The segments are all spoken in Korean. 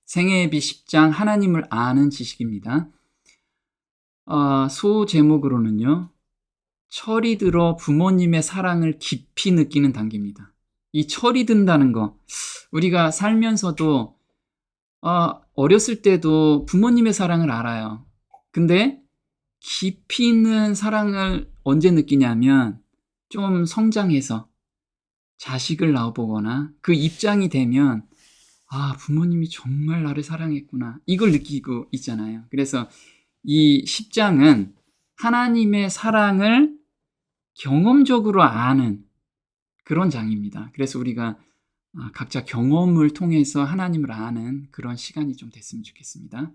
생애비 10장 하나님을 아는 지식입니다. 소제목으로는요. 철이 들어 부모님의 사랑을 깊이 느끼는 단계입니다. 이 철이 든다는 거, 우리가 살면서도 어렸을 때도 부모님의 사랑을 알아요. 근데 깊이 있는 사랑을 언제 느끼냐면 좀 성장해서 자식을 낳아보거나 그 입장이 되면 부모님이 정말 나를 사랑했구나, 이걸 느끼고 있잖아요. 그래서 이 10장은 하나님의 사랑을 경험적으로 아는 그런 장입니다. 그래서 우리가 각자 경험을 통해서 하나님을 아는 그런 시간이 좀 됐으면 좋겠습니다.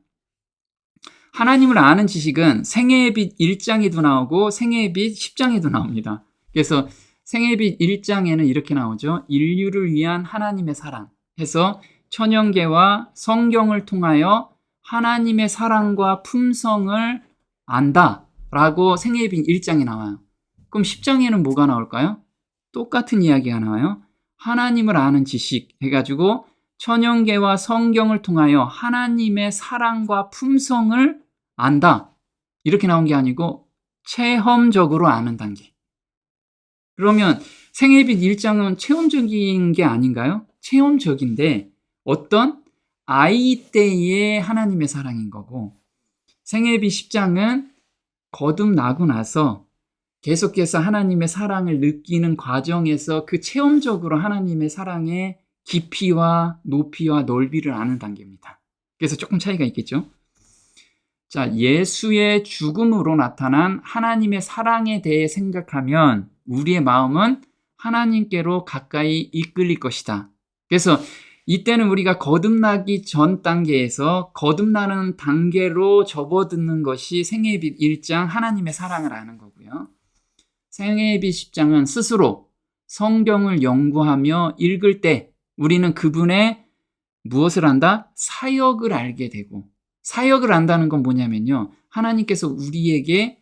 하나님을 아는 지식은 생애의 빛 1장에도 나오고 생애의 빛 10장에도 나옵니다. 그래서 생애의 빛 1장에는 이렇게 나오죠. 인류를 위한 하나님의 사랑 해서 천연계와 성경을 통하여 하나님의 사랑과 품성을 안다 라고 생애의 빛 1장에 나와요. 그럼 10장에는 뭐가 나올까요? 똑같은 이야기가 나와요. 하나님을 아는 지식 해가지고 천연계와 성경을 통하여 하나님의 사랑과 품성을 안다, 이렇게 나온 게 아니고 체험적으로 아는 단계. 그러면 생애의 빛 1장은 체험적인 게 아닌가요? 체험적인데 어떤 아이 때의 하나님의 사랑인 거고, 생애의 빛 10장은 거듭나고 나서 계속해서 하나님의 사랑을 느끼는 과정에서 그 체험적으로 하나님의 사랑의 깊이와 높이와 넓이를 아는 단계입니다. 그래서 조금 차이가 있겠죠. 자, 예수의 죽음으로 나타난 하나님의 사랑에 대해 생각하면 우리의 마음은 하나님께로 가까이 이끌릴 것이다. 그래서 이때는 우리가 거듭나기 전 단계에서 거듭나는 단계로 접어드는 것이 생애의 빛 1장 하나님의 사랑을 아는 거고요. 생애의 빛 10장은 스스로 성경을 연구하며 읽을 때 우리는 그분의 무엇을 안다? 사역을 알게 되고, 사역을 안다는 건 뭐냐면요, 하나님께서 우리에게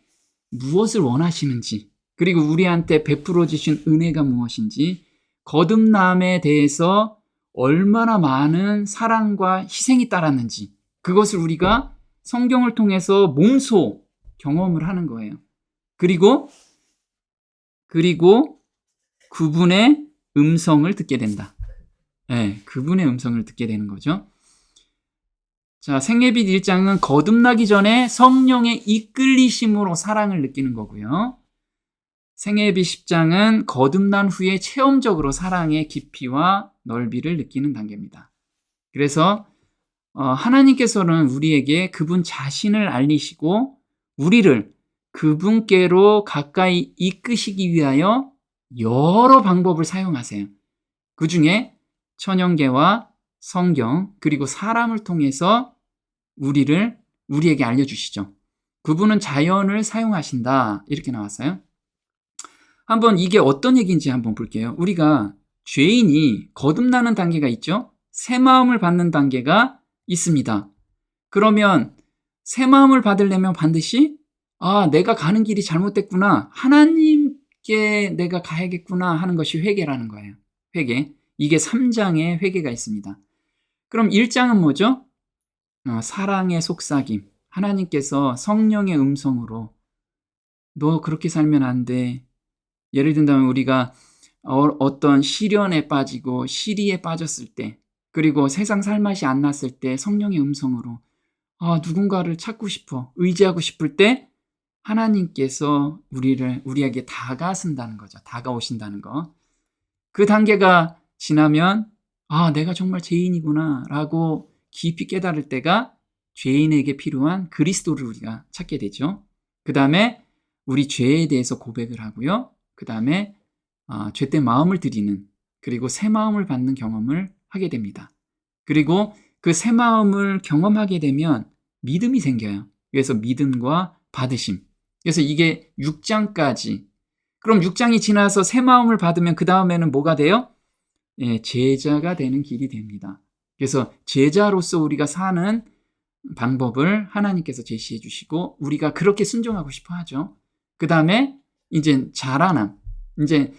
무엇을 원하시는지, 그리고 우리한테 베풀어 주신 은혜가 무엇인지, 거듭남에 대해서 얼마나 많은 사랑과 희생이 따랐는지, 그것을 우리가 성경을 통해서 몸소 경험을 하는 거예요. 그리고 그분의 음성을 듣게 된다. 그분의 음성을 듣게 되는 거죠. 자, 생애의 빛 1장은 거듭나기 전에 성령의 이끌리심으로 사랑을 느끼는 거고요. 생애의 빛 10장은 거듭난 후에 체험적으로 사랑의 깊이와 넓이를 느끼는 단계입니다. 그래서 하나님께서는 우리에게 그분 자신을 알리시고 우리를 그분께로 가까이 이끄시기 위하여 여러 방법을 사용하세요. 그 중에 천연계와 성경 그리고 사람을 통해서 우리에게 알려주시죠. 그분은 자연을 사용하신다, 이렇게 나왔어요. 한번 이게 어떤 얘기인지 한번 볼게요. 우리가 죄인이 거듭나는 단계가 있죠. 새 마음을 받는 단계가 있습니다. 그러면 새 마음을 받으려면 반드시 내가 가는 길이 잘못됐구나, 하나님께 내가 가야겠구나 하는 것이 회개라는 거예요. 회개. 이게 3장에 회개가 있습니다. 그럼 1장은 뭐죠? 사랑의 속삭임. 하나님께서 성령의 음성으로 너 그렇게 살면 안 돼. 예를 든다면 우리가 어떤 시련에 빠지고 시리에 빠졌을 때, 그리고 세상 살맛이 안 났을 때 성령의 음성으로 누군가를 찾고 싶어, 의지하고 싶을 때 하나님께서 우리에게 다가선다는 거죠. 다가오신다는 거. 그 단계가 지나면 내가 정말 죄인이구나 라고 깊이 깨달을 때가 죄인에게 필요한 그리스도를 우리가 찾게 되죠. 그 다음에 우리 죄에 대해서 고백을 하고요. 그 다음에 죄된 마음을 드리는, 그리고 새 마음을 받는 경험을 하게 됩니다. 그리고 그 새 마음을 경험하게 되면 믿음이 생겨요. 그래서 믿음과 받으심. 그래서 이게 6장까지. 그럼 6장이 지나서 새 마음을 받으면 그 다음에는 뭐가 돼요? 제자가 되는 길이 됩니다. 그래서 제자로서 우리가 사는 방법을 하나님께서 제시해 주시고 우리가 그렇게 순종하고 싶어 하죠. 그 다음에 이제 자라남, 이제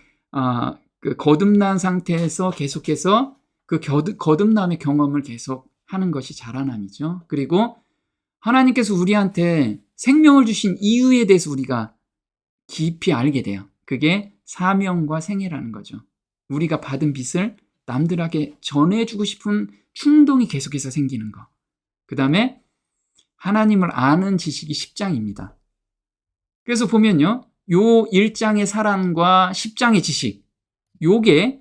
그 거듭난 상태에서 계속해서 그 거듭남의 경험을 계속 하는 것이 자라남이죠. 그리고 하나님께서 우리한테 생명을 주신 이유에 대해서 우리가 깊이 알게 돼요. 그게 사명과 생애라는 거죠. 우리가 받은 빚을 남들에게 전해주고 싶은 충동이 계속해서 생기는 거. 그 다음에 하나님을 아는 지식이 10장입니다. 그래서 보면요, 요 1장의 사랑과 10장의 지식, 요게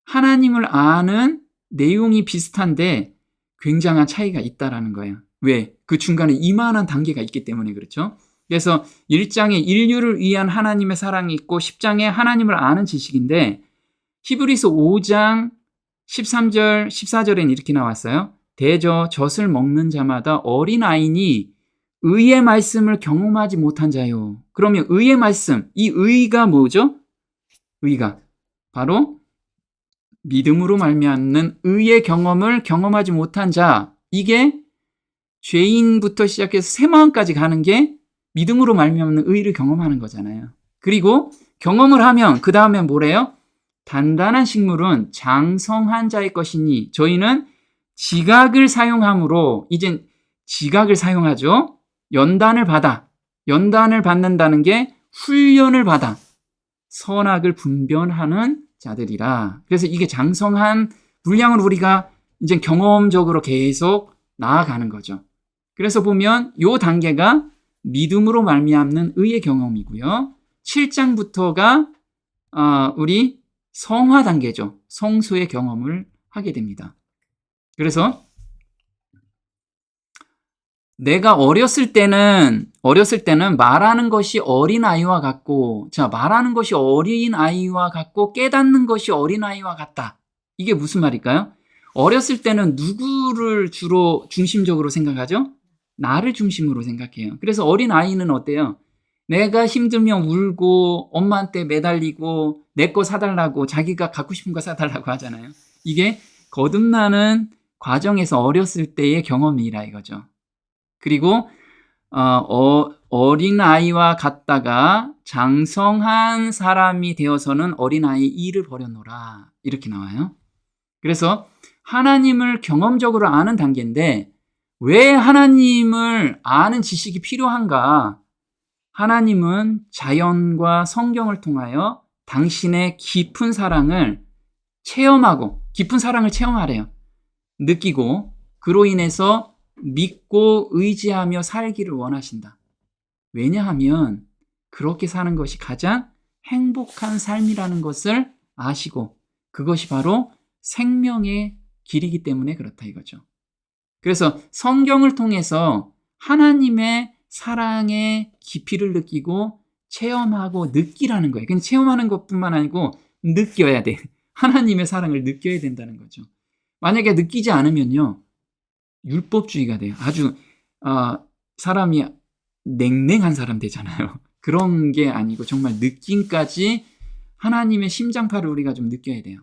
하나님을 아는 내용이 비슷한데 굉장한 차이가 있다라는 거예요. 왜? 그 중간에 이만한 단계가 있기 때문에 그렇죠. 그래서 1장에 인류를 위한 하나님의 사랑이 있고 10장에 하나님을 아는 지식인데 히브리서 5장 13절, 14절에는 이렇게 나왔어요. 대저 젖을 먹는 자마다 어린아이니 의의 말씀을 경험하지 못한 자요. 그러면 의의 말씀, 이 의가 뭐죠? 의가 바로 믿음으로 말미암는 의의 경험을 경험하지 못한 자. 이게 죄인부터 시작해서 새마음까지 가는 게 믿음으로 말미암는 의를 경험하는 거잖아요. 그리고 경험을 하면 그 다음에 뭐래요? 단단한 식물은 장성한 자의 것이니 저희는 지각을 사용함으로 이젠 지각을 사용하죠. 연단을 받는다는 게 훈련을 받아 선악을 분별하는 자들이라. 그래서 이게 장성한 분량을 우리가 이제 경험적으로 계속 나아가는 거죠. 그래서 보면 요 단계가 믿음으로 말미암는 의의 경험이고요. 7장부터가 우리 성화 단계죠. 성소의 경험을 하게 됩니다. 그래서 내가 어렸을 때는 말하는 것이 어린아이와 같고, 자, 말하는 것이 어린아이와 같고 깨닫는 것이 어린아이와 같다. 이게 무슨 말일까요? 어렸을 때는 누구를 주로 중심적으로 생각하죠? 나를 중심으로 생각해요. 그래서 어린아이는 어때요? 내가 힘들면 울고 엄마한테 매달리고 내 거 사달라고 자기가 갖고 싶은 거 사달라고 하잖아요. 이게 거듭나는 과정에서 어렸을 때의 경험이라 이거죠. 그리고 어린아이와 같다가 장성한 사람이 되어서는 어린아이 일을 버려놓으라 이렇게 나와요. 그래서 하나님을 경험적으로 아는 단계인데 왜 하나님을 아는 지식이 필요한가? 하나님은 자연과 성경을 통하여 당신의 깊은 사랑을 체험하래요. 느끼고 그로 인해서 믿고 의지하며 살기를 원하신다. 왜냐하면 그렇게 사는 것이 가장 행복한 삶이라는 것을 아시고 그것이 바로 생명의 길이기 때문에 그렇다 이거죠. 그래서 성경을 통해서 하나님의 사랑의 깊이를 느끼고 체험하고 느끼라는 거예요. 그냥 체험하는 것뿐만 아니고 느껴야 돼. 하나님의 사랑을 느껴야 된다는 거죠. 만약에 느끼지 않으면요. 율법주의가 돼요. 아주 사람이 냉랭한 사람 되잖아요. 그런 게 아니고 정말 느낌까지 하나님의 심장파를 우리가 좀 느껴야 돼요.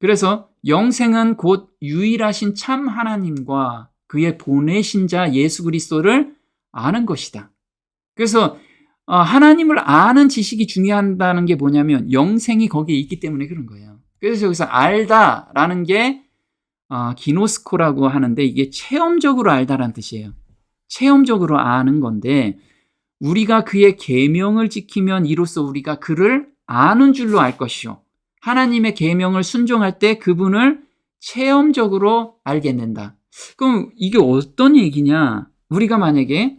그래서 영생은 곧 유일하신 참 하나님과 그의 보내신 자 예수 그리스도를 아는 것이다. 그래서 하나님을 아는 지식이 중요하다는 게 뭐냐면 영생이 거기에 있기 때문에 그런 거예요. 그래서 여기서 알다라는 게 기노스코라고 하는데 이게 체험적으로 알다라는 뜻이에요. 체험적으로 아는 건데 우리가 그의 계명을 지키면 이로써 우리가 그를 아는 줄로 알 것이요. 하나님의 계명을 순종할 때 그분을 체험적으로 알게 된다. 그럼 이게 어떤 얘기냐? 우리가 만약에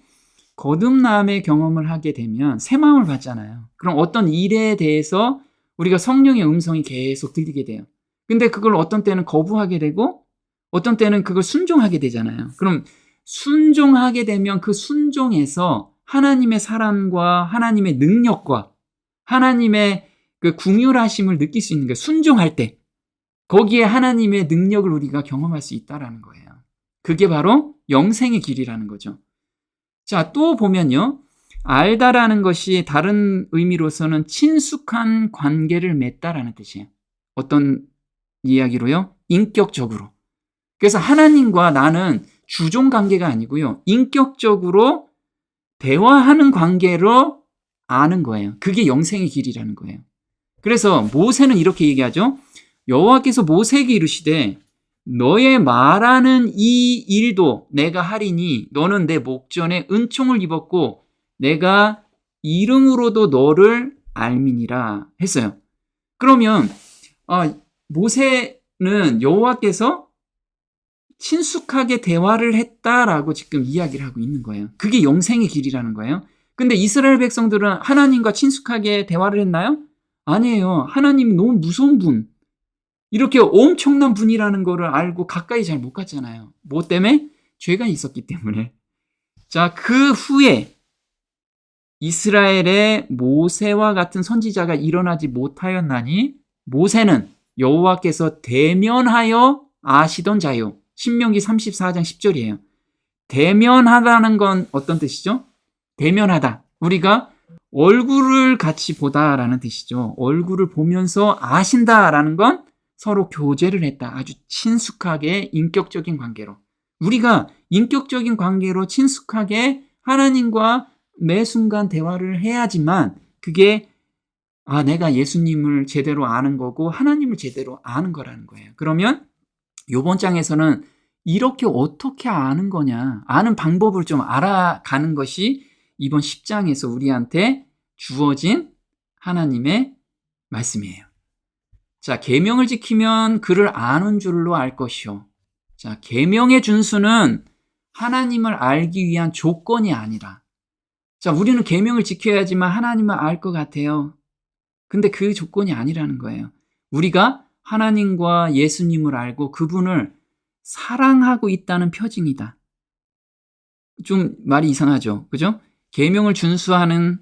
거듭남의 경험을 하게 되면 새 마음을 받잖아요. 그럼 어떤 일에 대해서 우리가 성령의 음성이 계속 들리게 돼요. 근데 그걸 어떤 때는 거부하게 되고 어떤 때는 그걸 순종하게 되잖아요. 그럼 순종하게 되면 그 순종에서 하나님의 사랑과 하나님의 능력과 하나님의 그 궁휼하심을 느낄 수 있는 거예요. 순종할 때 거기에 하나님의 능력을 우리가 경험할 수 있다라는 거예요. 그게 바로 영생의 길이라는 거죠. 자, 또 보면요. 알다라는 것이 다른 의미로서는 친숙한 관계를 맺다라는 뜻이에요. 어떤 이야기로요? 인격적으로. 그래서 하나님과 나는 주종 관계가 아니고요. 인격적으로 대화하는 관계로 아는 거예요. 그게 영생의 길이라는 거예요. 그래서 모세는 이렇게 얘기하죠. 여호와께서 모세에게 이르시되 너의 말하는 이 일도 내가 하리니 너는 내 목전에 은총을 입었고 내가 이름으로도 너를 알미니라 했어요. 그러면 모세는 여호와께서 친숙하게 대화를 했다라고 지금 이야기를 하고 있는 거예요. 그게 영생의 길이라는 거예요. 근데 이스라엘 백성들은 하나님과 친숙하게 대화를 했나요? 아니에요. 하나님은 너무 무서운 분, 이렇게 엄청난 분이라는 거를 알고 가까이 잘 못 갔잖아요. 뭐 때문에? 죄가 있었기 때문에. 자, 그 후에 이스라엘의 모세와 같은 선지자가 일어나지 못하였나니 모세는 여호와께서 대면하여 아시던 자요. 신명기 34장 10절이에요. 대면하다는 건 어떤 뜻이죠? 대면하다. 우리가 얼굴을 같이 보다라는 뜻이죠. 얼굴을 보면서 아신다라는 건 서로 교제를 했다. 아주 친숙하게 인격적인 관계로. 우리가 인격적인 관계로 친숙하게 하나님과 매 순간 대화를 해야지만 그게 내가 예수님을 제대로 아는 거고 하나님을 제대로 아는 거라는 거예요. 그러면 이번 장에서는 이렇게 어떻게 아는 거냐, 아는 방법을 좀 알아가는 것이 이번 10장에서 우리한테 주어진 하나님의 말씀이에요. 자, 계명을 지키면 그를 아는 줄로 알 것이요. 자, 계명의 준수는 하나님을 알기 위한 조건이 아니라, 자, 우리는 계명을 지켜야지만 하나님을 알 것 같아요. 근데 그 조건이 아니라는 거예요. 우리가 하나님과 예수님을 알고 그분을 사랑하고 있다는 표징이다. 좀 말이 이상하죠. 그죠? 계명을 준수는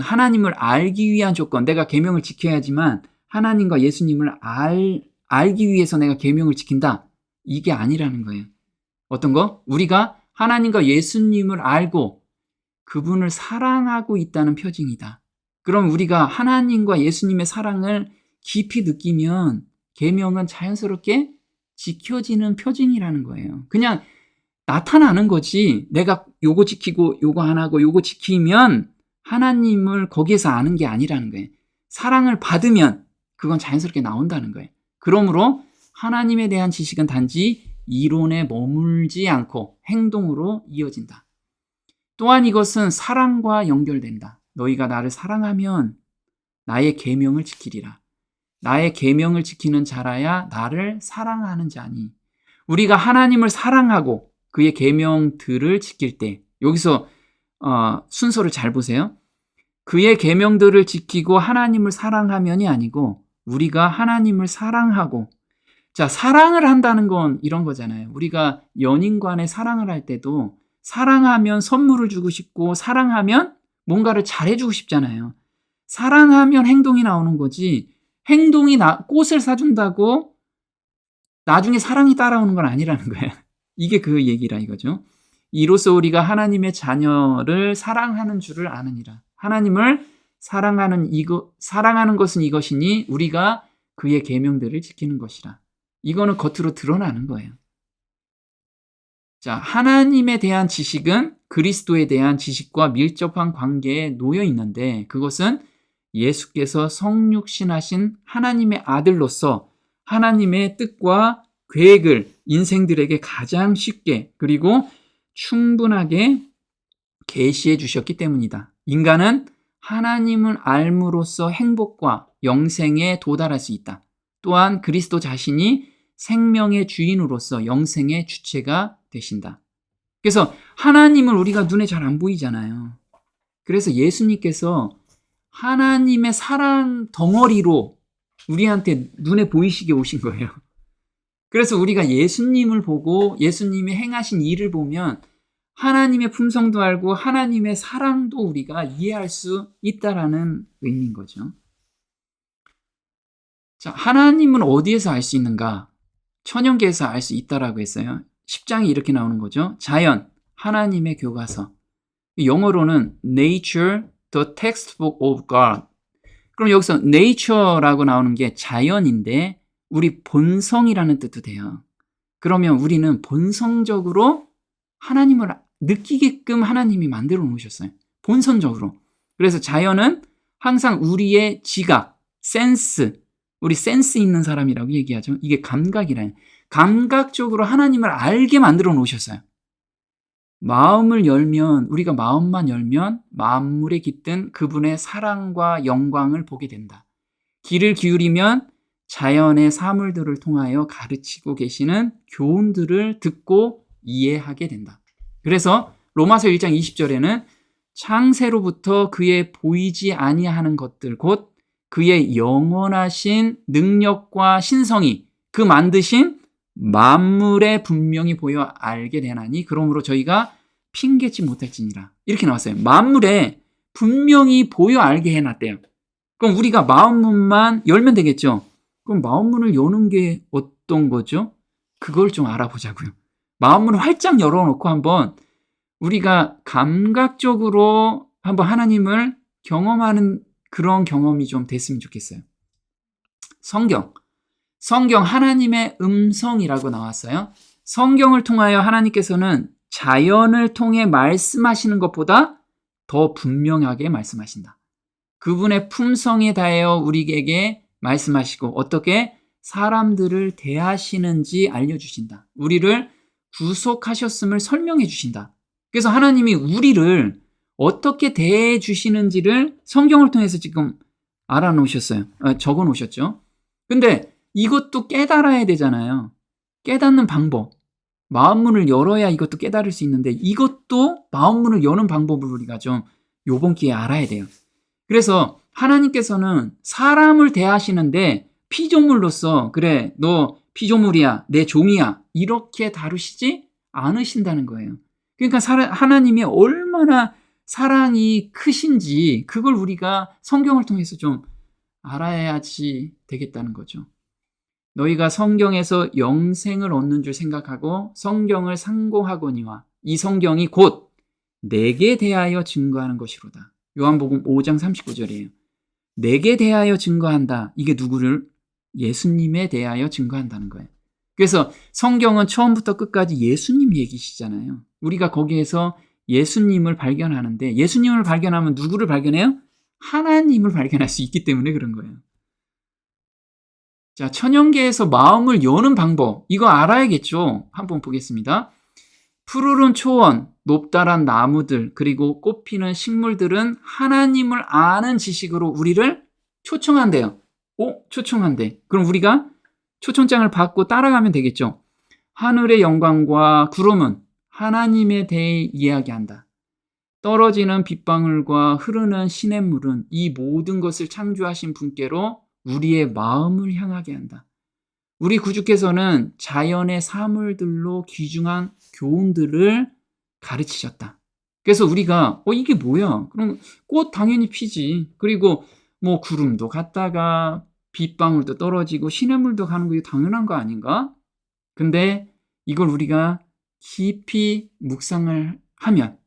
하나님을 알기 위한 조건. 내가 계명을 지켜야지만 하나님과 예수님을 알기 위해서 내가 계명을 지킨다. 이게 아니라는 거예요. 어떤 거? 우리가 하나님과 예수님을 알고 그분을 사랑하고 있다는 표징이다. 그럼 우리가 하나님과 예수님의 사랑을 깊이 느끼면 계명은 자연스럽게 지켜지는 표징이라는 거예요. 그냥 나타나는 거지. 내가 요거 지키고 요거 안 하고 요거 지키면 하나님을 거기에서 아는 게 아니라는 거예요. 사랑을 받으면 그건 자연스럽게 나온다는 거예요. 그러므로 하나님에 대한 지식은 단지 이론에 머물지 않고 행동으로 이어진다. 또한 이것은 사랑과 연결된다. 너희가 나를 사랑하면 나의 계명을 지키리라. 나의 계명을 지키는 자라야 나를 사랑하는 자니. 우리가 하나님을 사랑하고 그의 계명들을 지킬 때, 여기서 순서를 잘 보세요. 그의 계명들을 지키고 하나님을 사랑하면이 아니고 우리가 하나님을 사랑하고, 자, 사랑을 한다는 건 이런 거잖아요. 우리가 연인 간에 사랑을 할 때도 사랑하면 선물을 주고 싶고 사랑하면 뭔가를 잘해주고 싶잖아요. 사랑하면 행동이 나오는 거지, 행동이 꽃을 사준다고 나중에 사랑이 따라오는 건 아니라는 거예요. 이게 그 얘기라 이거죠. 이로써 우리가 하나님의 자녀를 사랑하는 줄을 아느니라. 하나님을 사랑하는 것은 이것이니 우리가 그의 계명들을 지키는 것이라. 이거는 겉으로 드러나는 거예요. 자, 하나님에 대한 지식은 그리스도에 대한 지식과 밀접한 관계에 놓여 있는데 그것은 예수께서 성육신하신 하나님의 아들로서 하나님의 뜻과 계획을 인생들에게 가장 쉽게 그리고 충분하게 계시해 주셨기 때문이다. 인간은 하나님을 알므로써 행복과 영생에 도달할 수 있다. 또한 그리스도 자신이 생명의 주인으로서 영생의 주체가 되신다. 그래서 하나님을 우리가 눈에 잘 안 보이잖아요. 그래서 예수님께서 하나님의 사랑 덩어리로 우리한테 눈에 보이시게 오신 거예요. 그래서 우리가 예수님을 보고 예수님이 행하신 일을 보면 하나님의 품성도 알고 하나님의 사랑도 우리가 이해할 수 있다라는 의미인 거죠. 자, 하나님은 어디에서 알 수 있는가? 천연계에서 알 수 있다라고 했어요. 10장이 이렇게 나오는 거죠. 자연, 하나님의 교과서. 영어로는 nature, the textbook of God. 그럼 여기서 nature라고 나오는 게 자연인데 우리 본성이라는 뜻도 돼요. 그러면 우리는 본성적으로 하나님을 느끼게끔 하나님이 만들어 놓으셨어요. 본성적으로. 그래서 자연은 항상 우리의 지각, 센스, 우리 센스 있는 사람이라고 얘기하죠. 이게 감각이라는, 감각적으로 하나님을 알게 만들어 놓으셨어요. 마음을 열면, 우리가 마음만 열면 만물에 깃든 그분의 사랑과 영광을 보게 된다. 귀를 기울이면 자연의 사물들을 통하여 가르치고 계시는 교훈들을 듣고 이해하게 된다. 그래서 로마서 1장 20절에는 창세로부터 그의 보이지 아니하는 것들, 곧 그의 영원하신 능력과 신성이 그 만드신 만물에 분명히 보여 알게 되나니 그러므로 저희가 핑계치 못할지니라. 이렇게 나왔어요. 만물에 분명히 보여 알게 해놨대요. 그럼 우리가 마음문만 열면 되겠죠. 그럼 마음문을 여는 게 어떤 거죠? 그걸 좀 알아보자고요. 마음문을 활짝 열어놓고 한번 우리가 감각적으로 한번 하나님을 경험하는 그런 경험이 좀 됐으면 좋겠어요. 성경 하나님의 음성이라고 나왔어요. 성경을 통하여 하나님께서는 자연을 통해 말씀하시는 것보다 더 분명하게 말씀하신다. 그분의 품성에 다하여 우리에게 말씀하시고 어떻게 사람들을 대하시는지 알려주신다. 우리를 구속하셨음을 설명해 주신다. 그래서 하나님이 우리를 어떻게 대해 주시는지를 성경을 통해서 지금 알아놓으셨어요. 적어 놓으셨죠. 근데 이것도 깨달아야 되잖아요. 깨닫는 방법. 마음문을 열어야 이것도 깨달을 수 있는데 이것도 마음문을 여는 방법을 우리가 좀 요번 기회에 알아야 돼요. 그래서 하나님께서는 사람을 대하시는데 피조물로서 그래 너 피조물이야 내 종이야 이렇게 다루시지 않으신다는 거예요. 그러니까 하나님이 얼마나 사랑이 크신지 그걸 우리가 성경을 통해서 좀 알아야지 되겠다는 거죠. 너희가 성경에서 영생을 얻는 줄 생각하고 성경을 상고하거니와 이 성경이 곧 내게 대하여 증거하는 것이로다. 요한복음 5장 39절이에요. 내게 대하여 증거한다. 이게 누구를? 예수님에 대하여 증거한다는 거예요. 그래서 성경은 처음부터 끝까지 예수님 얘기시잖아요. 우리가 거기에서 예수님을 발견하는데 예수님을 발견하면 누구를 발견해요? 하나님을 발견할 수 있기 때문에 그런 거예요. 자, 천연계에서 마음을 여는 방법, 이거 알아야겠죠? 한번 보겠습니다. 푸르른 초원, 높다란 나무들, 그리고 꽃피는 식물들은 하나님을 아는 지식으로 우리를 초청한대요. 초청한대. 그럼 우리가 초청장을 받고 따라가면 되겠죠? 하늘의 영광과 구름은 하나님에 대해 이야기한다. 떨어지는 빗방울과 흐르는 시냇물은 이 모든 것을 창조하신 분께로 우리의 마음을 향하게 한다. 우리 구주께서는 자연의 사물들로 귀중한 교훈들을 가르치셨다. 그래서 우리가 이게 뭐야? 그럼 꽃 당연히 피지. 그리고 뭐 구름도 갔다가 빗방울도 떨어지고 시냇물도 가는 거 당연한 거 아닌가? 근데 이걸 우리가 깊이 묵상을 하면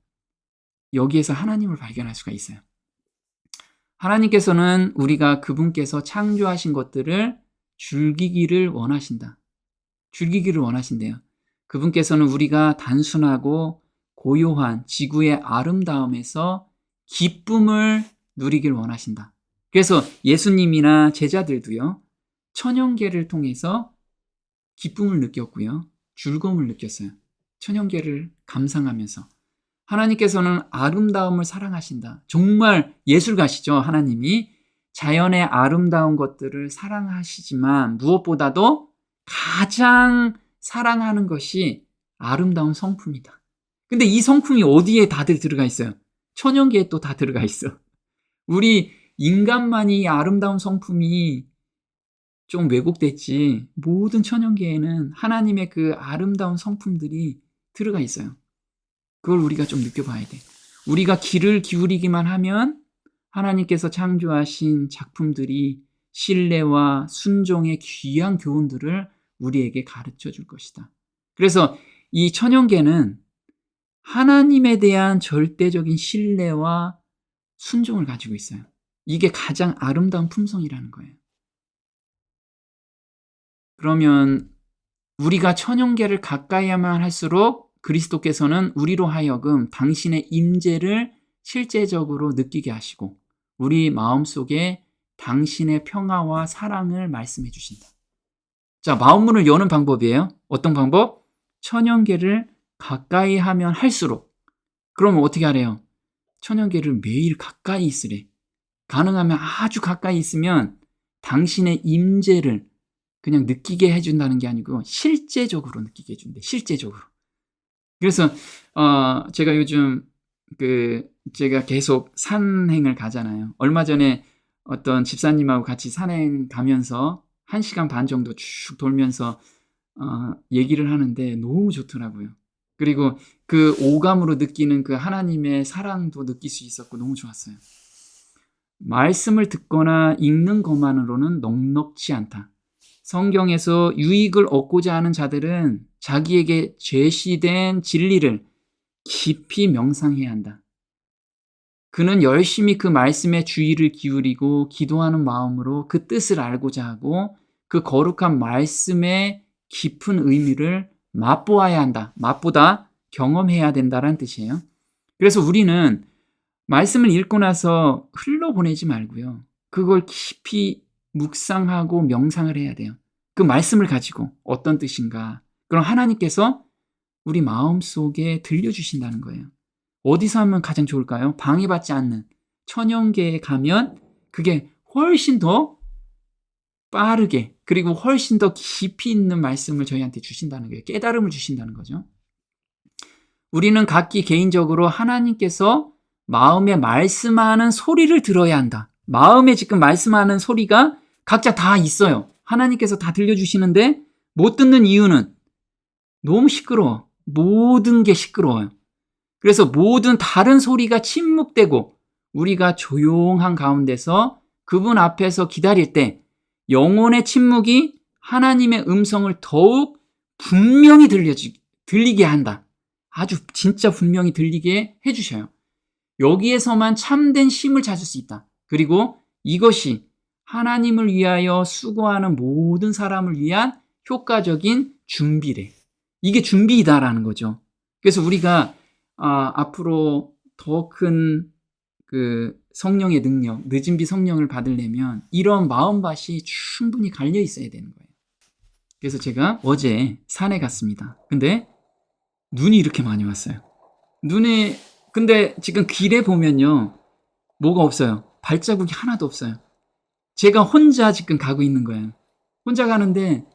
여기에서 하나님을 발견할 수가 있어요. 하나님께서는 우리가 그분께서 창조하신 것들을 즐기기를 원하신다. 즐기기를 원하신대요. 그분께서는 우리가 단순하고 고요한 지구의 아름다움에서 기쁨을 누리길 원하신다. 그래서 예수님이나 제자들도요, 천연계를 통해서 기쁨을 느꼈고요, 즐거움을 느꼈어요. 천연계를 감상하면서. 하나님께서는 아름다움을 사랑하신다. 정말 예술가시죠, 하나님이. 자연의 아름다운 것들을 사랑하시지만 무엇보다도 가장 사랑하는 것이 아름다운 성품이다. 근데 이 성품이 어디에 다들 들어가 있어요? 천연계에 또 다 들어가 있어. 우리 인간만이 아름다운 성품이 좀 왜곡됐지 모든 천연계에는 하나님의 그 아름다운 성품들이 들어가 있어요. 그걸 우리가 좀 느껴봐야 돼. 우리가 귀를 기울이기만 하면 하나님께서 창조하신 작품들이 신뢰와 순종의 귀한 교훈들을 우리에게 가르쳐 줄 것이다. 그래서 이 천연계는 하나님에 대한 절대적인 신뢰와 순종을 가지고 있어요. 이게 가장 아름다운 품성이라는 거예요. 그러면 우리가 천연계를 가까이야만 할수록 그리스도께서는 우리로 하여금 당신의 임재를 실제적으로 느끼게 하시고 우리 마음속에 당신의 평화와 사랑을 말씀해 주신다. 자, 마음문을 여는 방법이에요. 어떤 방법? 천연계를 가까이 하면 할수록. 그러면 어떻게 하래요? 천연계를 매일 가까이 있으래. 가능하면 아주 가까이 있으면 당신의 임재를 그냥 느끼게 해준다는 게 아니고 실제적으로 느끼게 해준대. 실제적으로. 그래서 제가 요즘 제가 계속 산행을 가잖아요. 얼마 전에 어떤 집사님하고 같이 산행 가면서 1시간 반 정도 쭉 돌면서 얘기를 하는데 너무 좋더라고요. 그리고 그 오감으로 느끼는 그 하나님의 사랑도 느낄 수 있었고 너무 좋았어요. 말씀을 듣거나 읽는 것만으로는 넉넉지 않다. 성경에서 유익을 얻고자 하는 자들은 자기에게 제시된 진리를 깊이 명상해야 한다. 그는 열심히 그 말씀에 주의를 기울이고 기도하는 마음으로 그 뜻을 알고자 하고 그 거룩한 말씀의 깊은 의미를 맛보아야 한다. 맛보다 경험해야 된다는 뜻이에요. 그래서 우리는 말씀을 읽고 나서 흘러보내지 말고요. 그걸 깊이 묵상하고 명상을 해야 돼요. 그 말씀을 가지고 어떤 뜻인가. 그럼 하나님께서 우리 마음속에 들려주신다는 거예요. 어디서 하면 가장 좋을까요? 방해받지 않는 천연계에 가면 그게 훨씬 더 빠르게 그리고 훨씬 더 깊이 있는 말씀을 저희한테 주신다는 거예요. 깨달음을 주신다는 거죠. 우리는 각기 개인적으로 하나님께서 마음에 말씀하는 소리를 들어야 한다. 마음에 지금 말씀하는 소리가 각자 다 있어요. 하나님께서 다 들려주시는데 못 듣는 이유는 너무 시끄러워. 모든 게 시끄러워요. 그래서 모든 다른 소리가 침묵되고 우리가 조용한 가운데서 그분 앞에서 기다릴 때 영혼의 침묵이 하나님의 음성을 더욱 분명히 들리게 한다. 아주 진짜 분명히 들리게 해주셔요. 여기에서만 참된 쉼을 찾을 수 있다. 그리고 이것이 하나님을 위하여 수고하는 모든 사람을 위한 효과적인 준비래. 이게 준비이다라는 거죠. 그래서 우리가 앞으로 더 큰 그 성령의 능력, 늦은 비 성령을 받으려면 이런 마음밭이 충분히 갈려 있어야 되는 거예요. 그래서 제가 어제 산에 갔습니다. 근데 눈이 이렇게 많이 왔어요. 근데 지금 길에 보면요. 뭐가 없어요. 발자국이 하나도 없어요. 제가 혼자 지금 가고 있는 거예요. 혼자 가는데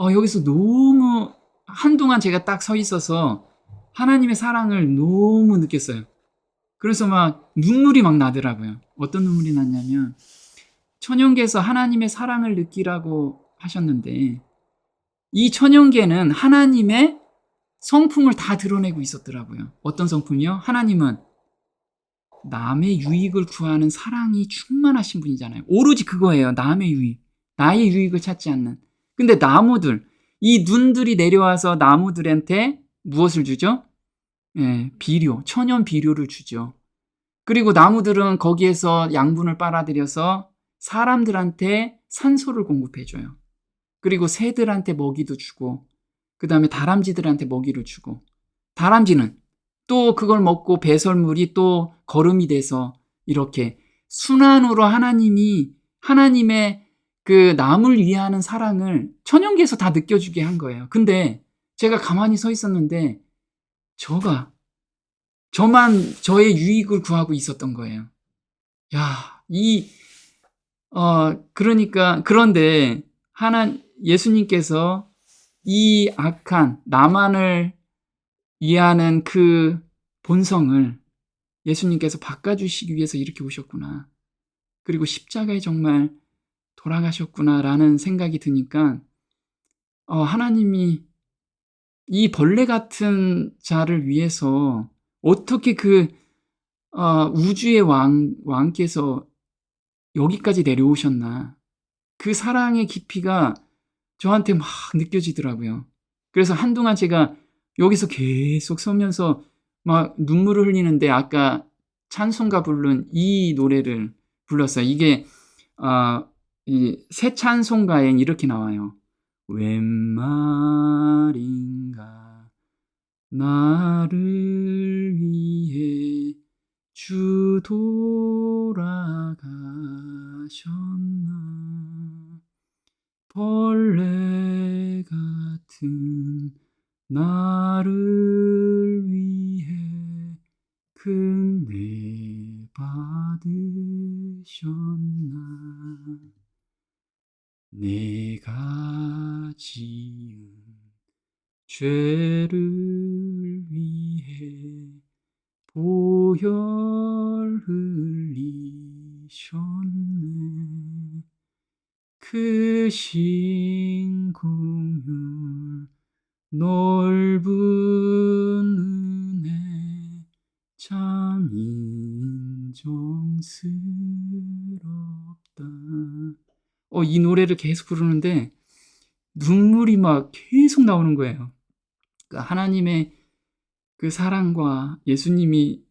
여기서 너무 한동안 제가 딱 서 있어서 하나님의 사랑을 너무 느꼈어요. 그래서 막 눈물이 막 나더라고요. 어떤 눈물이 났냐면 천연계에서 하나님의 사랑을 느끼라고 하셨는데 이 천연계는 하나님의 성품을 다 드러내고 있었더라고요. 어떤 성품이요? 하나님은 남의 유익을 구하는 사랑이 충만하신 분이잖아요. 오로지 그거예요. 남의 유익. 나의 유익을 찾지 않는. 근데 이 눈들이 내려와서 나무들한테 무엇을 주죠? 비료, 천연 비료를 주죠. 그리고 나무들은 거기에서 양분을 빨아들여서 사람들한테 산소를 공급해줘요. 그리고 새들한테 먹이도 주고, 그 다음에 다람쥐들한테 먹이를 주고, 다람쥐는 또 그걸 먹고 배설물이 또 거름이 돼서 이렇게 순환으로 하나님의 그 남을 위하는 사랑을 천연계에서 다 느껴주게 한 거예요. 근데 제가 가만히 서 있었는데 저만 저의 유익을 구하고 있었던 거예요. 야, 그런데 예수님께서 이 악한 나만을 위하는 그 본성을 예수님께서 바꿔주시기 위해서 이렇게 오셨구나. 그리고 십자가에 정말 돌아가셨구나라는 생각이 드니까 하나님이 이 벌레 같은 자를 위해서 어떻게 우주의 왕께서 여기까지 내려오셨나. 그 사랑의 깊이가 저한테 막 느껴지더라고요. 그래서 한동안 제가 여기서 계속 서면서 막 눈물을 흘리는데 아까 찬송가 부른 이 노래를 불렀어요. 이게 이 새 찬송가엔 이렇게 나와요. 웬 말인가 나를 위해 주 돌아가셨네. 은혜 받으셨나 내가 지은 죄를 위해 보혈 흘리셨네 크신 긍휼 넓은 은혜 참 인정스럽다. 이 노래를 계속 부르는데 눈물이 막 계속 나오는 거예요. 하나님의 그 사랑과 예수님이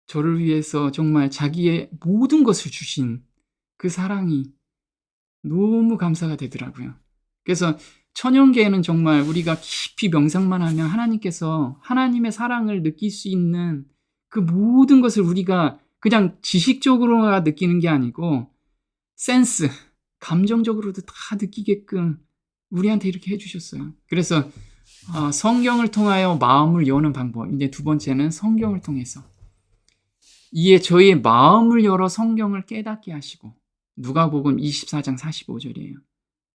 저를 위해서 정말 자기의 모든 것을 주신 그 사랑이 너무 감사가 되더라고요. 그래서 천연계에는 정말 우리가 깊이 명상만 하면 하나님께서 하나님의 사랑을 느낄 수 있는 그 모든 것을 우리가 그냥 지식적으로 느끼는 게 아니고 센스, 감정적으로도 다 느끼게끔 우리한테 이렇게 해주셨어요. 그래서 성경을 통하여 마음을 여는 방법. 이제 두 번째는 성경을 통해서 이에 저희의 마음을 열어 성경을 깨닫게 하시고 누가복음 24장 45절이에요.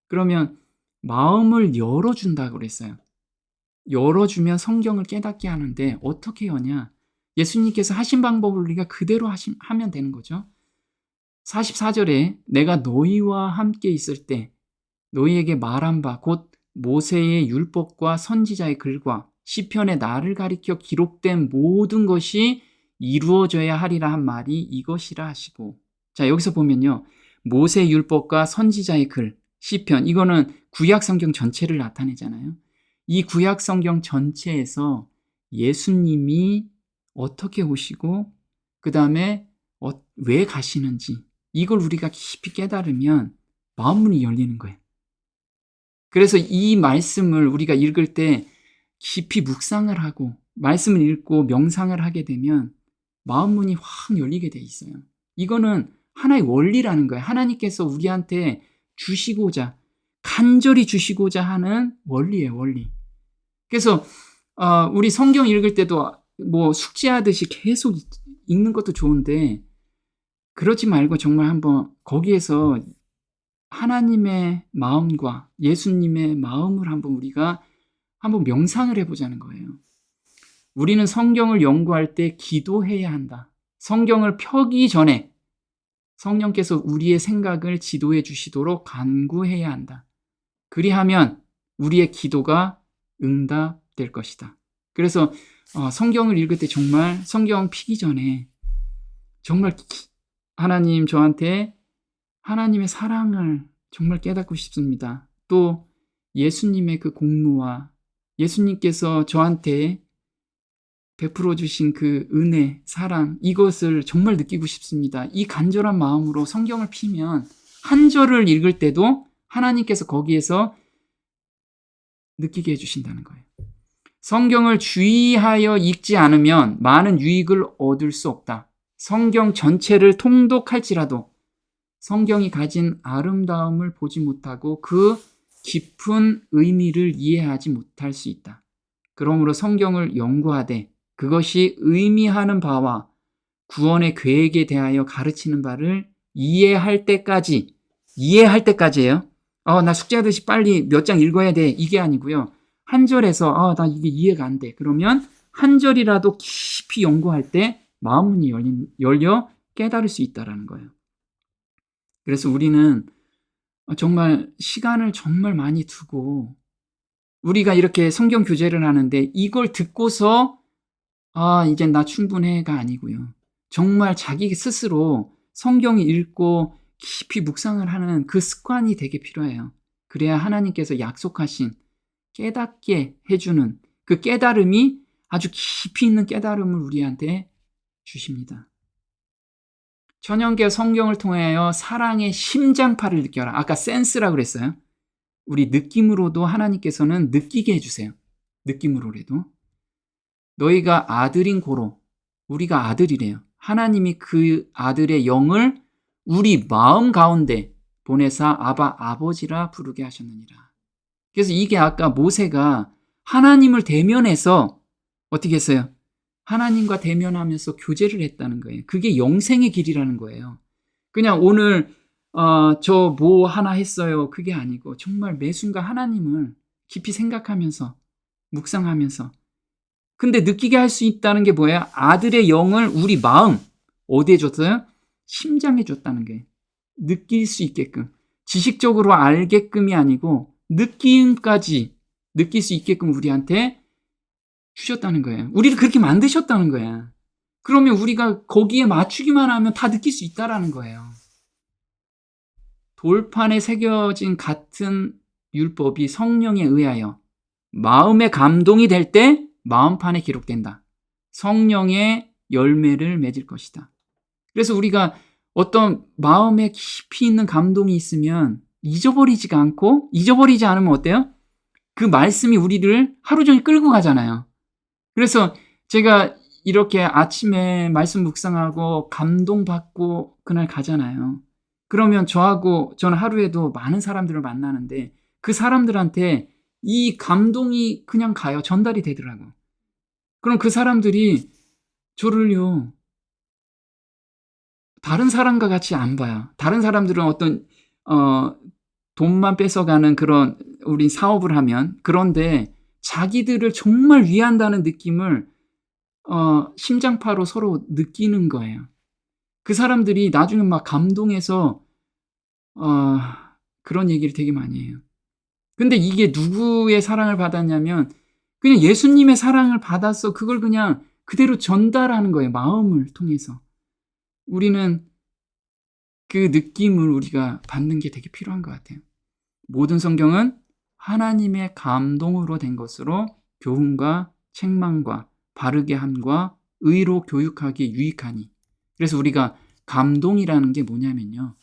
그러면 마음을 열어준다고 그랬어요. 열어주면 성경을 깨닫게 하는데 어떻게 여냐? 예수님께서 하신 방법을 우리가 그대로 하면 되는 거죠. 44절에 내가 너희와 함께 있을 때 너희에게 말한 바 곧 모세의 율법과 선지자의 글과 시편에 나를 가리켜 기록된 모든 것이 이루어져야 하리라 한 말이 이것이라 하시고 자 여기서 보면요. 모세 율법과 선지자의 글, 시편 이거는 구약 성경 전체를 나타내잖아요. 이 구약 성경 전체에서 예수님이 어떻게 오시고 그 다음에 왜 가시는지 이걸 우리가 깊이 깨달으면 마음문이 열리는 거예요. 그래서 이 말씀을 우리가 읽을 때 깊이 묵상을 하고 말씀을 읽고 명상을 하게 되면 마음문이 확 열리게 돼 있어요. 이거는 하나의 원리라는 거예요. 하나님께서 우리한테 주시고자 간절히 주시고자 하는 원리예요. 원리. 그래서 우리 성경 읽을 때도 뭐 숙제하듯이 계속 읽는 것도 좋은데 그러지 말고 정말 한번 거기에서 하나님의 마음과 예수님의 마음을 한번 우리가 한번 명상을 해보자는 거예요. 우리는 성경을 연구할 때 기도해야 한다. 성경을 펴기 전에 성령께서 우리의 생각을 지도해 주시도록 간구해야 한다. 그리하면 우리의 기도가 응답될 것이다. 그래서 성경을 읽을 때 정말 성경 피기 전에 정말 하나님 저한테 하나님의 사랑을 정말 깨닫고 싶습니다. 또 예수님의 그 공로와 예수님께서 저한테 베풀어 주신 그 은혜, 사랑 이것을 정말 느끼고 싶습니다. 이 간절한 마음으로 성경을 피면 한 절을 읽을 때도 하나님께서 거기에서 느끼게 해주신다는 거예요. 성경을 주의하여 읽지 않으면 많은 유익을 얻을 수 없다. 성경 전체를 통독할지라도 성경이 가진 아름다움을 보지 못하고 그 깊은 의미를 이해하지 못할 수 있다. 그러므로 성경을 연구하되 그것이 의미하는 바와 구원의 계획에 대하여 가르치는 바를 이해할 때까지예요. 나 숙제하듯이 빨리 몇 장 읽어야 돼. 이게 아니고요. 한 절에서 나 이게 이해가 안 돼. 그러면 한 절이라도 깊이 연구할 때 마음문이 열려 깨달을 수 있다는 거예요. 그래서 우리는 정말 시간을 정말 많이 두고 우리가 이렇게 성경 교제를 하는데 이걸 듣고서 이제 나 충분해가 아니고요. 정말 자기 스스로 성경을 읽고 깊이 묵상을 하는 그 습관이 되게 필요해요. 그래야 하나님께서 약속하신 깨닫게 해주는 그 깨달음이 아주 깊이 있는 깨달음을 우리한테 주십니다. 천연계 성경을 통하여 사랑의 심장파를 느껴라. 아까 센스라고 그랬어요. 우리 느낌으로도 하나님께서는 느끼게 해주세요. 느낌으로라도. 너희가 아들인 고로 우리가 아들이래요. 하나님이 그 아들의 영을 우리 마음 가운데 보내사 아바 아버지라 부르게 하셨느니라. 그래서 이게 아까 모세가 하나님을 대면해서 어떻게 했어요? 하나님과 대면하면서 교제를 했다는 거예요. 그게 영생의 길이라는 거예요. 그냥 오늘 저 뭐 하나 했어요. 그게 아니고 정말 매 순간 하나님을 깊이 생각하면서 묵상하면서. 근데 느끼게 할 수 있다는 게 뭐예요? 아들의 영을 우리 마음 어디에 줬어요? 심장에 줬다는 게 느낄 수 있게끔 지식적으로 알게끔이 아니고 느낌까지 느낄 수 있게끔 우리한테 주셨다는 거예요. 우리를 그렇게 만드셨다는 거야. 그러면 우리가 거기에 맞추기만 하면 다 느낄 수 있다라는 거예요. 돌판에 새겨진 같은 율법이 성령에 의하여 마음의 감동이 될 때 마음판에 기록된다. 성령의 열매를 맺을 것이다. 그래서 우리가 어떤 마음에 깊이 있는 감동이 있으면 잊어버리지가 않고, 잊어버리지 않으면 어때요? 그 말씀이 우리를 하루 종일 끌고 가잖아요. 그래서 제가 이렇게 아침에 말씀 묵상하고 감동받고 그날 가잖아요. 그러면 저는 하루에도 많은 사람들을 만나는데 그 사람들한테 이 감동이 그냥 가요. 전달이 되더라고. 그럼 그 사람들이 저를요, 다른 사람과 같이 안 봐요. 다른 사람들은 어떤 돈만 뺏어가는 그런 우리 사업을 하면, 그런데 자기들을 정말 위한다는 느낌을 심장파로 서로 느끼는 거예요. 그 사람들이 나중에 막 감동해서 그런 얘기를 되게 많이 해요. 근데 이게 누구의 사랑을 받았냐면 그냥 예수님의 사랑을 받아서 그걸 그냥 그대로 전달하는 거예요. 마음을 통해서. 우리는 그 느낌을 우리가 받는 게 되게 필요한 것 같아요. 모든 성경은 하나님의 감동으로 된 것으로 교훈과 책망과 바르게 함과 의로 교육하기에 유익하니. 그래서 우리가 감동이라는 게 뭐냐면요,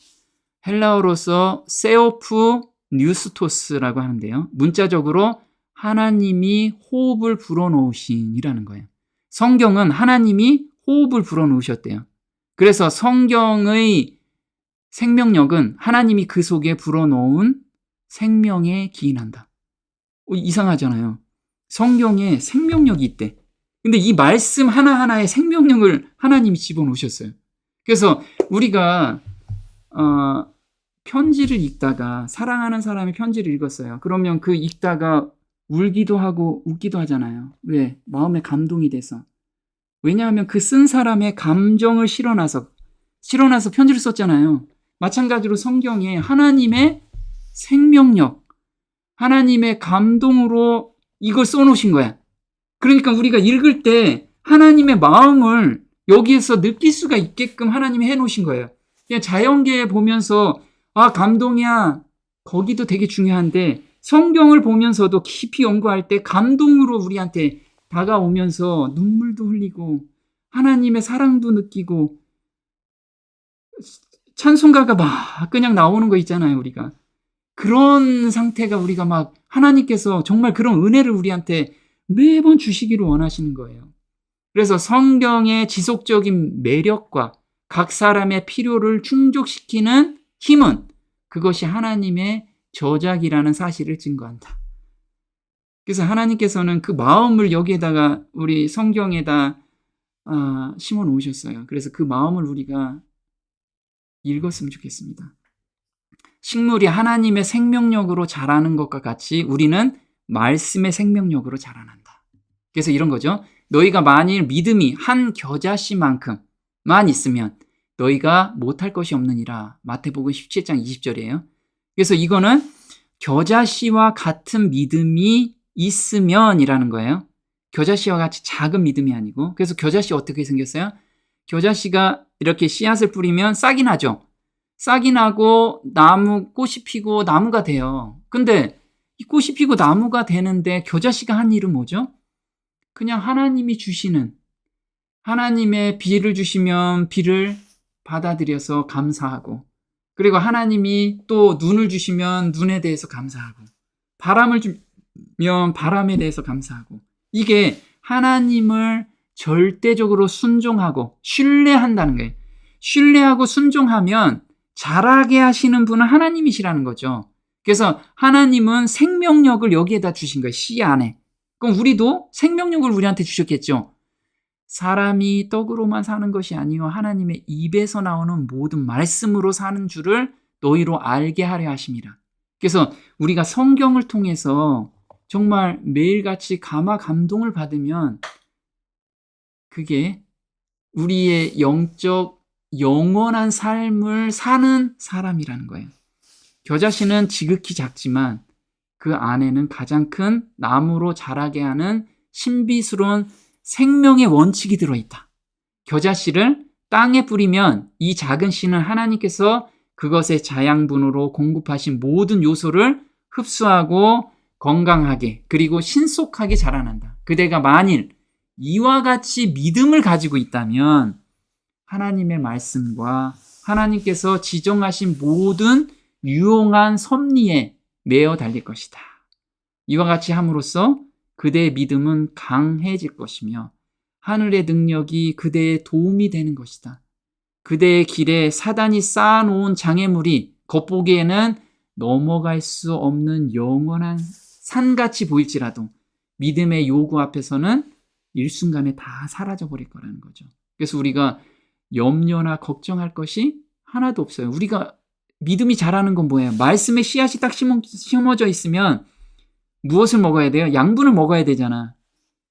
헬라어로서 세오프 뉴스토스라고 하는데요, 문자적으로 하나님이 호흡을 불어넣으신이라는 거예요. 성경은 하나님이 호흡을 불어넣으셨대요. 그래서 성경의 생명력은 하나님이 그 속에 불어넣은 생명에 기인한다. 이상하잖아요. 성경에 생명력이 있대. 근데 이 말씀 하나하나에 생명력을 하나님이 집어넣으셨어요. 그래서 우리가 편지를 읽다가, 사랑하는 사람의 편지를 읽었어요. 그러면 그 읽다가 울기도 하고 웃기도 하잖아요. 왜? 마음에 감동이 돼서. 왜냐하면 그 쓴 사람의 감정을 실어놔서 편지를 썼잖아요. 마찬가지로 성경에 하나님의 생명력, 하나님의 감동으로 이걸 써놓으신 거야. 그러니까 우리가 읽을 때 하나님의 마음을 여기에서 느낄 수가 있게끔 하나님이 해놓으신 거예요. 그냥 자연계에 보면서 감동이야, 거기도 되게 중요한데 성경을 보면서도 깊이 연구할 때 감동으로 우리한테 다가오면서 눈물도 흘리고 하나님의 사랑도 느끼고 찬송가가 막 그냥 나오는 거 있잖아요. 우리가 그런 상태가, 우리가 막 하나님께서 정말 그런 은혜를 우리한테 매번 주시기를 원하시는 거예요. 그래서 성경의 지속적인 매력과 각 사람의 필요를 충족시키는 힘은 그것이 하나님의 저작이라는 사실을 증거한다. 그래서 하나님께서는 그 마음을 여기에다가 우리 성경에다 심어 놓으셨어요. 그래서 그 마음을 우리가 읽었으면 좋겠습니다. 식물이 하나님의 생명력으로 자라는 것과 같이 우리는 말씀의 생명력으로 자라난다. 그래서 이런 거죠. 너희가 만일 믿음이 한 겨자씨만큼만 있으면 너희가 못할 것이 없느니라. 마태복음 17장 20절이에요. 그래서 이거는 겨자씨와 같은 믿음이 있으면이라는 거예요. 겨자씨와 같이 작은 믿음이 아니고. 그래서 겨자씨 어떻게 생겼어요? 겨자씨가 이렇게 씨앗을 뿌리면 싹이 나죠. 싹이 나고 꽃이 피고 나무가 돼요. 근데 이 꽃이 피고 나무가 되는데 겨자씨가 한 일은 뭐죠? 그냥 하나님이 주시는, 하나님의 비를 주시면 비를 받아들여서 감사하고, 그리고 하나님이 또 눈을 주시면 눈에 대해서 감사하고, 바람을 주면 바람에 대해서 감사하고, 이게 하나님을 절대적으로 순종하고 신뢰한다는 거예요. 신뢰하고 순종하면 자라게 하시는 분은 하나님이시라는 거죠. 그래서 하나님은 생명력을 여기에다 주신 거예요. 씨 안에. 그럼 우리도 생명력을 우리한테 주셨겠죠. 사람이 떡으로만 사는 것이 아니요 하나님의 입에서 나오는 모든 말씀으로 사는 줄을 너희로 알게 하려 하심이라. 그래서 우리가 성경을 통해서 정말 매일같이 감화 감동을 받으면 그게 우리의 영적 영원한 삶을 사는 사람이라는 거예요. 겨자씨는 지극히 작지만 그 안에는 가장 큰 나무로 자라게 하는 신비스러운 생명의 원칙이 들어있다. 겨자씨를 땅에 뿌리면 이 작은 씨는 하나님께서 그것의 자양분으로 공급하신 모든 요소를 흡수하고 건강하게 그리고 신속하게 자라난다. 그대가 만일 이와 같이 믿음을 가지고 있다면 하나님의 말씀과 하나님께서 지정하신 모든 유용한 섭리에 매어 달릴 것이다. 이와 같이 함으로써 그대의 믿음은 강해질 것이며 하늘의 능력이 그대의 도움이 되는 것이다. 그대의 길에 사단이 쌓아놓은 장애물이 겉보기에는 넘어갈 수 없는 영원한 산같이 보일지라도 믿음의 요구 앞에서는 일순간에 다 사라져버릴 거라는 거죠. 그래서 우리가 염려나 걱정할 것이 하나도 없어요. 우리가 믿음이 자라는 건 뭐예요? 말씀의 씨앗이 딱 심어져 있으면 무엇을 먹어야 돼요? 양분을 먹어야 되잖아.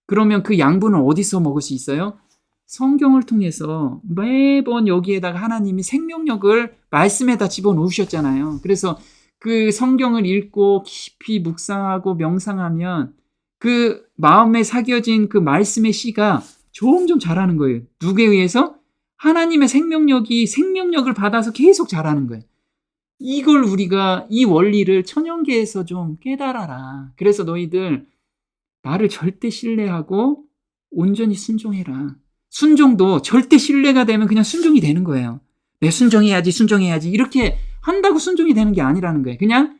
그러면 그 양분을 어디서 먹을 수 있어요? 성경을 통해서 매번 여기에다가 하나님이 생명력을 말씀에다 집어넣으셨잖아요. 그래서 그 성경을 읽고 깊이 묵상하고 명상하면 그 마음에 새겨진 그 말씀의 씨가 점점 자라는 거예요. 누구에 의해서? 하나님의 생명력을 받아서 계속 자라는 거예요. 이걸 우리가 이 원리를 천연계에서 좀 깨달아라. 그래서 너희들 나를 절대 신뢰하고 온전히 순종해라. 순종도 절대 신뢰가 되면 그냥 순종이 되는 거예요. 내 순종해야지 이렇게 한다고 순종이 되는 게 아니라는 거예요. 그냥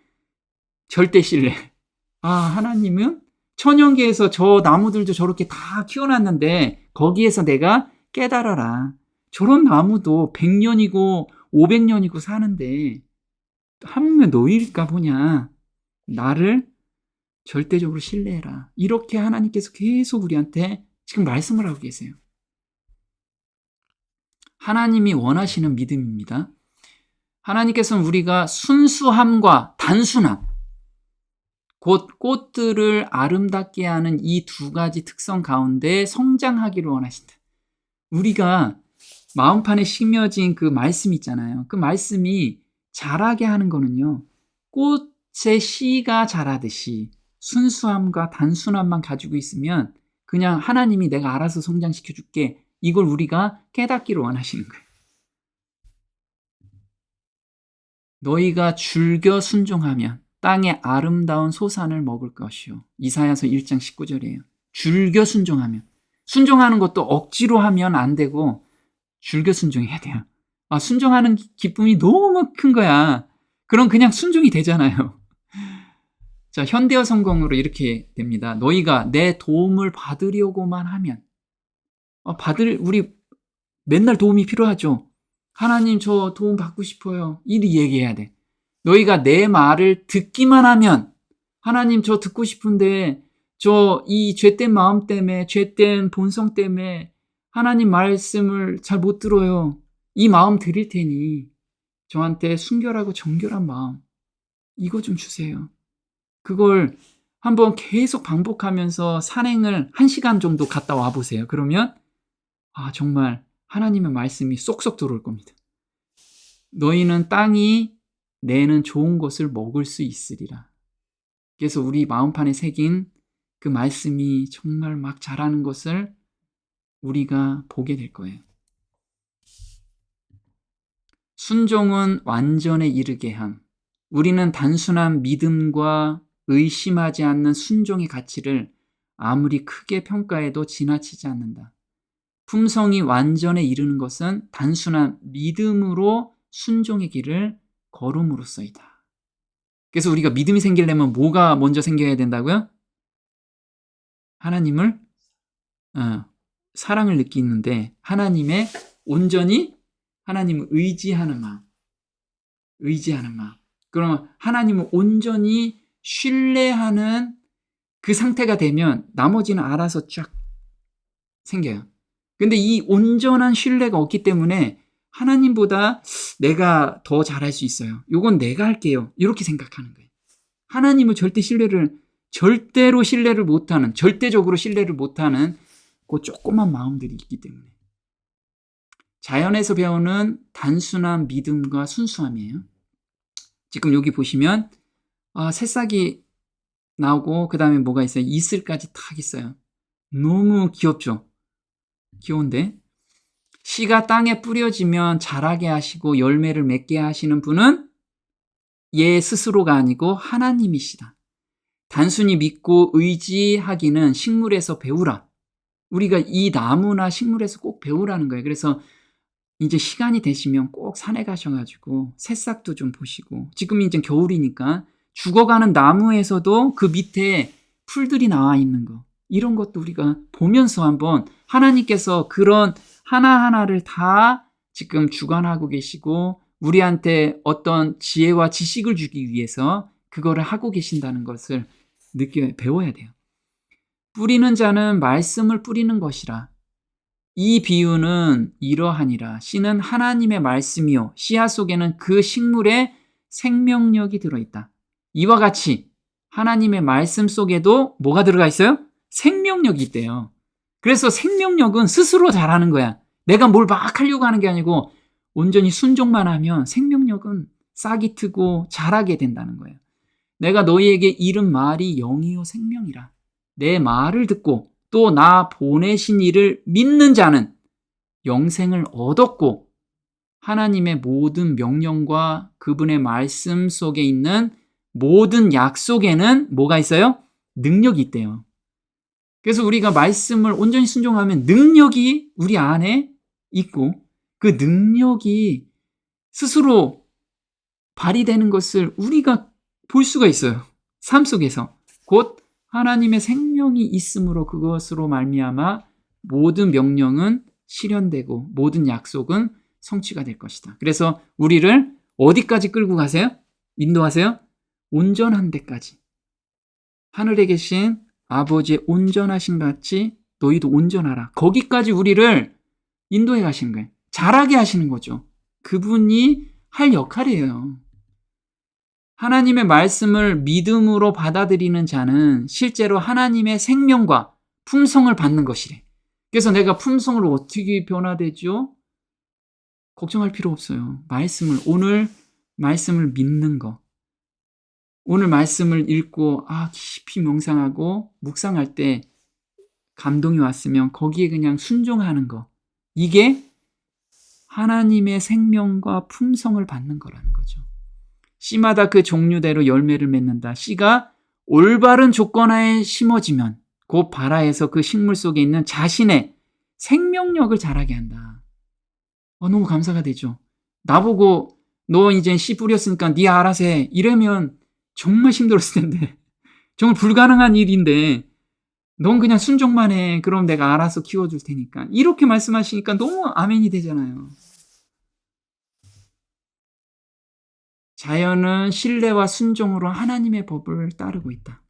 절대 신뢰. 아, 하나님은 천연계에서 저 나무들도 저렇게 다 키워놨는데 거기에서 내가 깨달아라. 저런 나무도 100년이고 500년이고 사는데 하물며 너희일까 보냐. 나를 절대적으로 신뢰해라. 이렇게 하나님께서 계속 우리한테 지금 말씀을 하고 계세요. 하나님이 원하시는 믿음입니다. 하나님께서는 우리가 순수함과 단순함, 곧 꽃들을 아름답게 하는 이 두 가지 특성 가운데 성장하기를 원하신다. 우리가 마음판에 심겨진 그 말씀 있잖아요. 그 말씀이 자라게 하는 거는요. 꽃의 씨가 자라듯이 순수함과 단순함만 가지고 있으면 그냥 하나님이 내가 알아서 성장시켜 줄게. 이걸 우리가 깨닫기를 원하시는 거예요. 너희가 즐겨 순종하면 땅의 아름다운 소산을 먹을 것이요. 이사야서 1장 19절이에요. 즐겨 순종하면. 순종하는 것도 억지로 하면 안 되고 즐겨 순종해야 돼요. 아, 순종하는 기쁨이 너무 큰 거야. 그럼 그냥 순종이 되잖아요. 자, 현대어 성경으로 이렇게 됩니다. 너희가 내 도움을 받으려고만 하면. 우리 맨날 도움이 필요하죠. 하나님 저 도움 받고 싶어요. 이리 얘기해야 돼. 너희가 내 말을 듣기만 하면 하나님 저 듣고 싶은데 저 이 죄된 마음 때문에 죄된 본성 때문에 하나님 말씀을 잘 못 들어요. 이 마음 드릴 테니 저한테 순결하고 정결한 마음 이거 좀 주세요. 그걸 한번 계속 반복하면서 산행을 1시간 정도 갔다 와 보세요. 그러면 정말 하나님의 말씀이 쏙쏙 들어올 겁니다. 너희는 땅이 내는 좋은 것을 먹을 수 있으리라. 그래서 우리 마음판에 새긴 그 말씀이 정말 막 자라는 것을 우리가 보게 될 거예요. 순종은 완전에 이르게 함. 우리는 단순한 믿음과 의심하지 않는 순종의 가치를 아무리 크게 평가해도 지나치지 않는다. 품성이 완전에 이르는 것은 단순한 믿음으로 순종의 길을 걸음으로써이다. 그래서 우리가 믿음이 생기려면 뭐가 먼저 생겨야 된다고요? 하나님을 사랑을 느끼는데 하나님의 온전히 하나님을 의지하는 마음. 그러면 하나님을 온전히 신뢰하는 그 상태가 되면 나머지는 알아서 쫙 생겨요. 근데 이 온전한 신뢰가 없기 때문에 하나님보다 내가 더 잘할 수 있어요. 요건 내가 할게요. 이렇게 생각하는 거예요. 하나님은 절대로 신뢰를 못하는, 절대적으로 신뢰를 못하는 그 조그만 마음들이 있기 때문에. 자연에서 배우는 단순한 믿음과 순수함이에요. 지금 여기 보시면 새싹이 나오고 그 다음에 뭐가 있어요? 이슬까지 탁 있어요. 너무 귀엽죠? 귀여운데? 씨가 땅에 뿌려지면 자라게 하시고 열매를 맺게 하시는 분은 얘 스스로가 아니고 하나님이시다. 단순히 믿고 의지하기는 식물에서 배우라. 우리가 이 나무나 식물에서 꼭 배우라는 거예요. 그래서 이제 시간이 되시면 꼭 산에 가셔가지고 새싹도 좀 보시고, 지금 이제 겨울이니까 죽어가는 나무에서도 그 밑에 풀들이 나와 있는 거, 이런 것도 우리가 보면서 한번 하나님께서 그런 하나하나를 다 지금 주관하고 계시고 우리한테 어떤 지혜와 지식을 주기 위해서 그거를 하고 계신다는 것을 배워야 돼요. 뿌리는 자는 말씀을 뿌리는 것이라. 이 비유는 이러하니라. 씨는 하나님의 말씀이요 씨앗 속에는 그 식물의 생명력이 들어있다. 이와 같이 하나님의 말씀 속에도 뭐가 들어가 있어요? 생명력이 있대요. 그래서 생명력은 스스로 자라는 거야. 내가 뭘 막 하려고 하는 게 아니고 온전히 순종만 하면 생명력은 싹이 트고 자라게 된다는 거예요. 내가 너희에게 이른 말이 영이요 생명이라. 내 말을 듣고 또 나 보내신 이를 믿는 자는 영생을 얻었고 하나님의 모든 명령과 그분의 말씀 속에 있는 모든 약속에는 뭐가 있어요? 능력이 있대요. 그래서 우리가 말씀을 온전히 순종하면 능력이 우리 안에 있고 그 능력이 스스로 발휘되는 것을 우리가 볼 수가 있어요. 삶 속에서. 곧 하나님의 생명이 있으므로 그것으로 말미암아 모든 명령은 실현되고 모든 약속은 성취가 될 것이다. 그래서 우리를 어디까지 끌고 가세요? 인도하세요? 온전한 데까지. 하늘에 계신 아버지의 온전하신 같이 너희도 온전하라. 거기까지 우리를 인도해 가시는 거예요. 잘하게 하시는 거죠. 그분이 할 역할이에요. 하나님의 말씀을 믿음으로 받아들이는 자는 실제로 하나님의 생명과 품성을 받는 것이래. 그래서 내가 품성을 어떻게 변화되죠? 걱정할 필요 없어요. 오늘 말씀을 믿는 거. 오늘 말씀을 읽고 깊이 명상하고 묵상할 때 감동이 왔으면 거기에 그냥 순종하는 거. 이게 하나님의 생명과 품성을 받는 거라는 거죠. 씨마다 그 종류대로 열매를 맺는다. 씨가 올바른 조건 하에 심어지면 곧 발아에서 그 식물 속에 있는 자신의 생명력을 자라게 한다. 너무 감사가 되죠. 나보고 너 이제 씨 뿌렸으니까 네 알아서 해. 이러면 정말 힘들었을 텐데. 정말 불가능한 일인데 넌 그냥 순종만 해. 그럼 내가 알아서 키워줄 테니까. 이렇게 말씀하시니까 너무 아멘이 되잖아요. 자연은 신뢰와 순종으로 하나님의 법을 따르고 있다.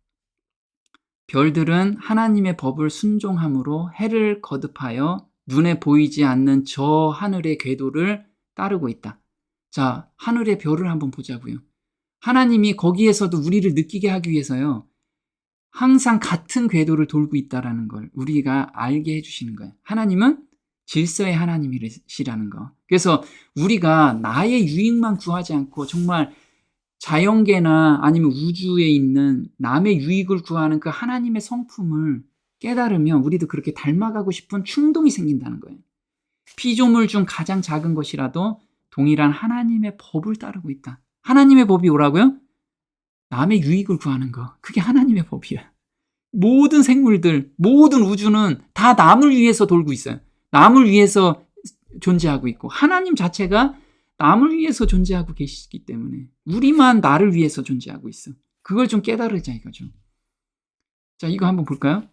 별들은 하나님의 법을 순종함으로 해를 거듭하여 눈에 보이지 않는 저 하늘의 궤도를 따르고 있다. 자, 하늘의 별을 한번 보자고요. 하나님이 거기에서도 우리를 느끼게 하기 위해서요. 항상 같은 궤도를 돌고 있다는 걸 우리가 알게 해주시는 거예요. 하나님은 질서의 하나님이시라는 거. 그래서 우리가 나의 유익만 구하지 않고 정말 자연계나 아니면 우주에 있는 남의 유익을 구하는 그 하나님의 성품을 깨달으면 우리도 그렇게 닮아가고 싶은 충동이 생긴다는 거예요. 피조물 중 가장 작은 것이라도 동일한 하나님의 법을 따르고 있다. 하나님의 법이 뭐라고요? 남의 유익을 구하는 거. 그게 하나님의 법이야. 모든 생물들, 모든 우주는 다 남을 위해서 돌고 있어요. 남을 위해서 존재하고 있고 하나님 자체가 남을 위해서 존재하고 계시기 때문에 우리만 나를 위해서 존재하고 있어. 그걸 좀 깨달으자 이거죠. 자, 이거 한번 볼까요?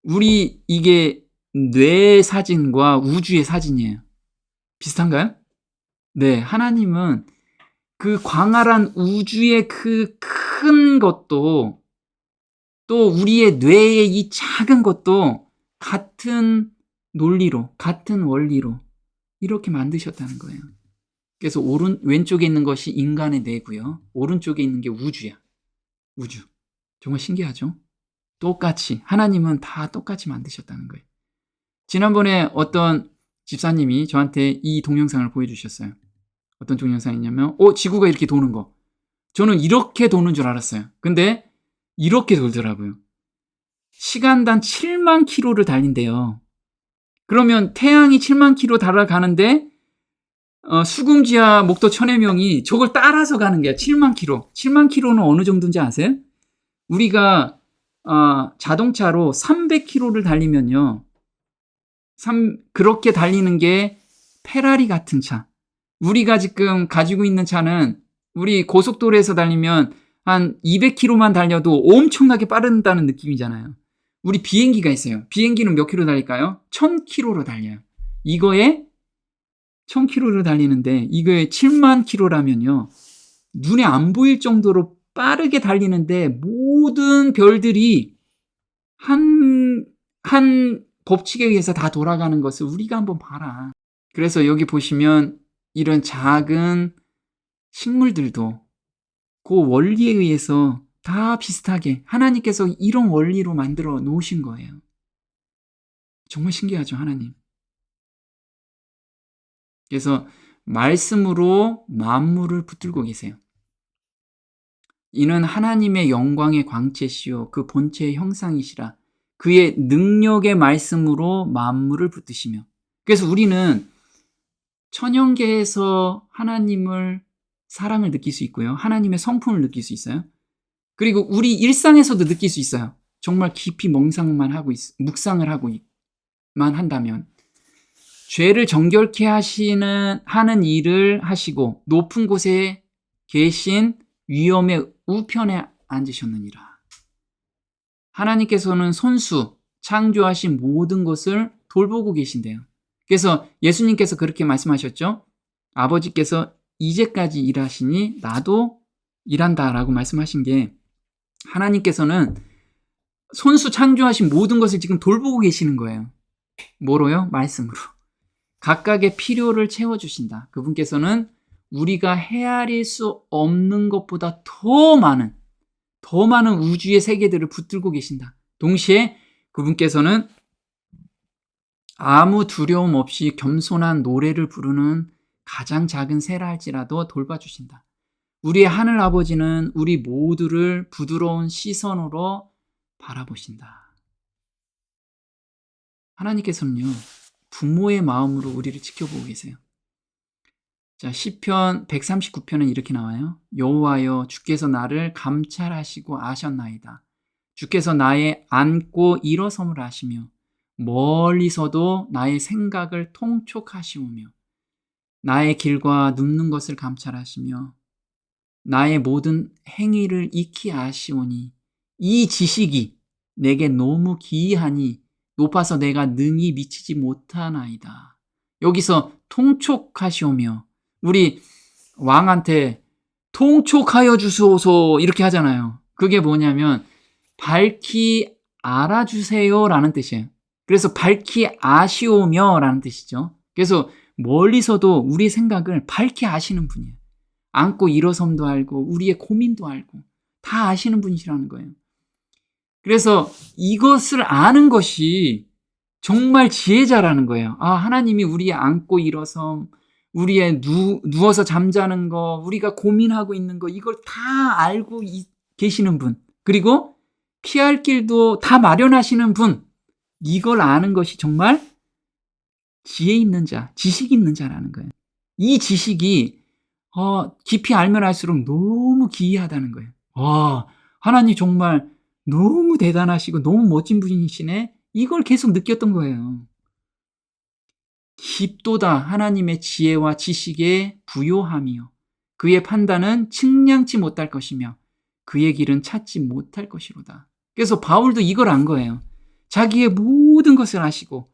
우리 이게 뇌 사진과 우주의 사진이에요. 비슷한가요? 네, 하나님은 그 광활한 우주의 그 큰 것도 또 우리의 뇌의 이 작은 것도 같은 논리로, 같은 원리로 이렇게 만드셨다는 거예요. 그래서 왼쪽에 있는 것이 인간의 뇌고요. 오른쪽에 있는 게 우주야. 우주. 정말 신기하죠? 똑같이 하나님은 다 똑같이 만드셨다는 거예요. 지난번에 어떤 집사님이 저한테 이 동영상을 보여주셨어요. 어떤 동영상이냐면 지구가 이렇게 도는 거. 저는 이렇게 도는 줄 알았어요. 근데 이렇게 돌더라고요. 시간당 7만 킬로를 달린대요. 그러면 태양이 7만 킬로 달아가는데 수금지와 목도 천해명이 저걸 따라서 가는 거야. 7만 킬로. 7만 킬로는 어느 정도인지 아세요? 우리가 자동차로 300킬로를 달리면요. 그렇게 달리는 게 페라리 같은 차. 우리가 지금 가지고 있는 차는 우리 고속도로에서 달리면 한 200킬로만 달려도 엄청나게 빠른다는 느낌이잖아요. 우리 비행기가 있어요. 비행기는 몇 킬로 달릴까요? 1000킬로로 달려요. 이거에 1000킬로를 달리는데 이거에 7만 킬로라면요. 눈에 안 보일 정도로 빠르게 달리는데 모든 별들이 한 법칙에 의해서 다 돌아가는 것을 우리가 한번 봐라. 그래서 여기 보시면 이런 작은 식물들도 그 원리에 의해서 다 비슷하게 하나님께서 이런 원리로 만들어 놓으신 거예요. 정말 신기하죠, 하나님. 그래서 말씀으로 만물을 붙들고 계세요. 이는 하나님의 영광의 광채시요 그 본체의 형상이시라. 그의 능력의 말씀으로 만물을 붙드시며. 그래서 우리는 천연계에서 하나님을 사랑을 느낄 수 있고요. 하나님의 성품을 느낄 수 있어요. 그리고 우리 일상에서도 느낄 수 있어요. 정말 깊이 묵상을 하고만 한다면. 죄를 정결케 하는 일을 하시고 높은 곳에 계신 위엄의 우편에 앉으셨느니라. 하나님께서는 손수 창조하신 모든 것을 돌보고 계신대요. 그래서 예수님께서 그렇게 말씀하셨죠. 아버지께서 이제까지 일하시니 나도 일한다라고 말씀하신 게 하나님께서는 손수 창조하신 모든 것을 지금 돌보고 계시는 거예요. 뭐로요? 말씀으로. 각각의 필요를 채워주신다. 그분께서는 우리가 헤아릴 수 없는 것보다 더 많은 우주의 세계들을 붙들고 계신다. 동시에 그분께서는 아무 두려움 없이 겸손한 노래를 부르는 가장 작은 새라 할지라도 돌봐주신다. 우리의 하늘 아버지는 우리 모두를 부드러운 시선으로 바라보신다. 하나님께서는요, 부모의 마음으로 우리를 지켜보고 계세요. 자, 시편 139편은 이렇게 나와요. 여호와여, 주께서 나를 감찰하시고 아셨나이다. 주께서 나의 앉고 일어섬을 아시며 멀리서도 나의 생각을 통촉하시오며 나의 길과 눕는 것을 감찰하시며 나의 모든 행위를 익히 아시오니 이 지식이 내게 너무 기이하니 높아서 내가 능히 미치지 못하나이다. 여기서 통촉하시오며 우리 왕한테 통촉하여 주소서 이렇게 하잖아요. 그게 뭐냐면 밝히 알아주세요 라는 뜻이에요. 그래서 밝히 아시오며 라는 뜻이죠. 그래서 멀리서도 우리 생각을 밝히 아시는 분이에요. 앉고 일어섬도 알고 우리의 고민도 알고 다 아시는 분이시라는 거예요. 그래서 이것을 아는 것이 정말 지혜자라는 거예요. 하나님이 우리의 앉고 일어섬, 우리의 누워서 잠자는 거, 우리가 고민하고 있는 거 이걸 다 알고 계시는 분. 그리고 피할 길도 다 마련하시는 분. 이걸 아는 것이 정말 지혜 있는 자, 지식 있는 자라는 거예요. 이 지식이 깊이 알면 알수록 너무 기이하다는 거예요. 하나님 정말 너무 대단하시고 너무 멋진 분이시네. 이걸 계속 느꼈던 거예요. 깊도다 하나님의 지혜와 지식에 부요하며 그의 판단은 측량치 못할 것이며 그의 길은 찾지 못할 것이로다. 그래서 바울도 이걸 안 거예요. 자기의 모든 것을 아시고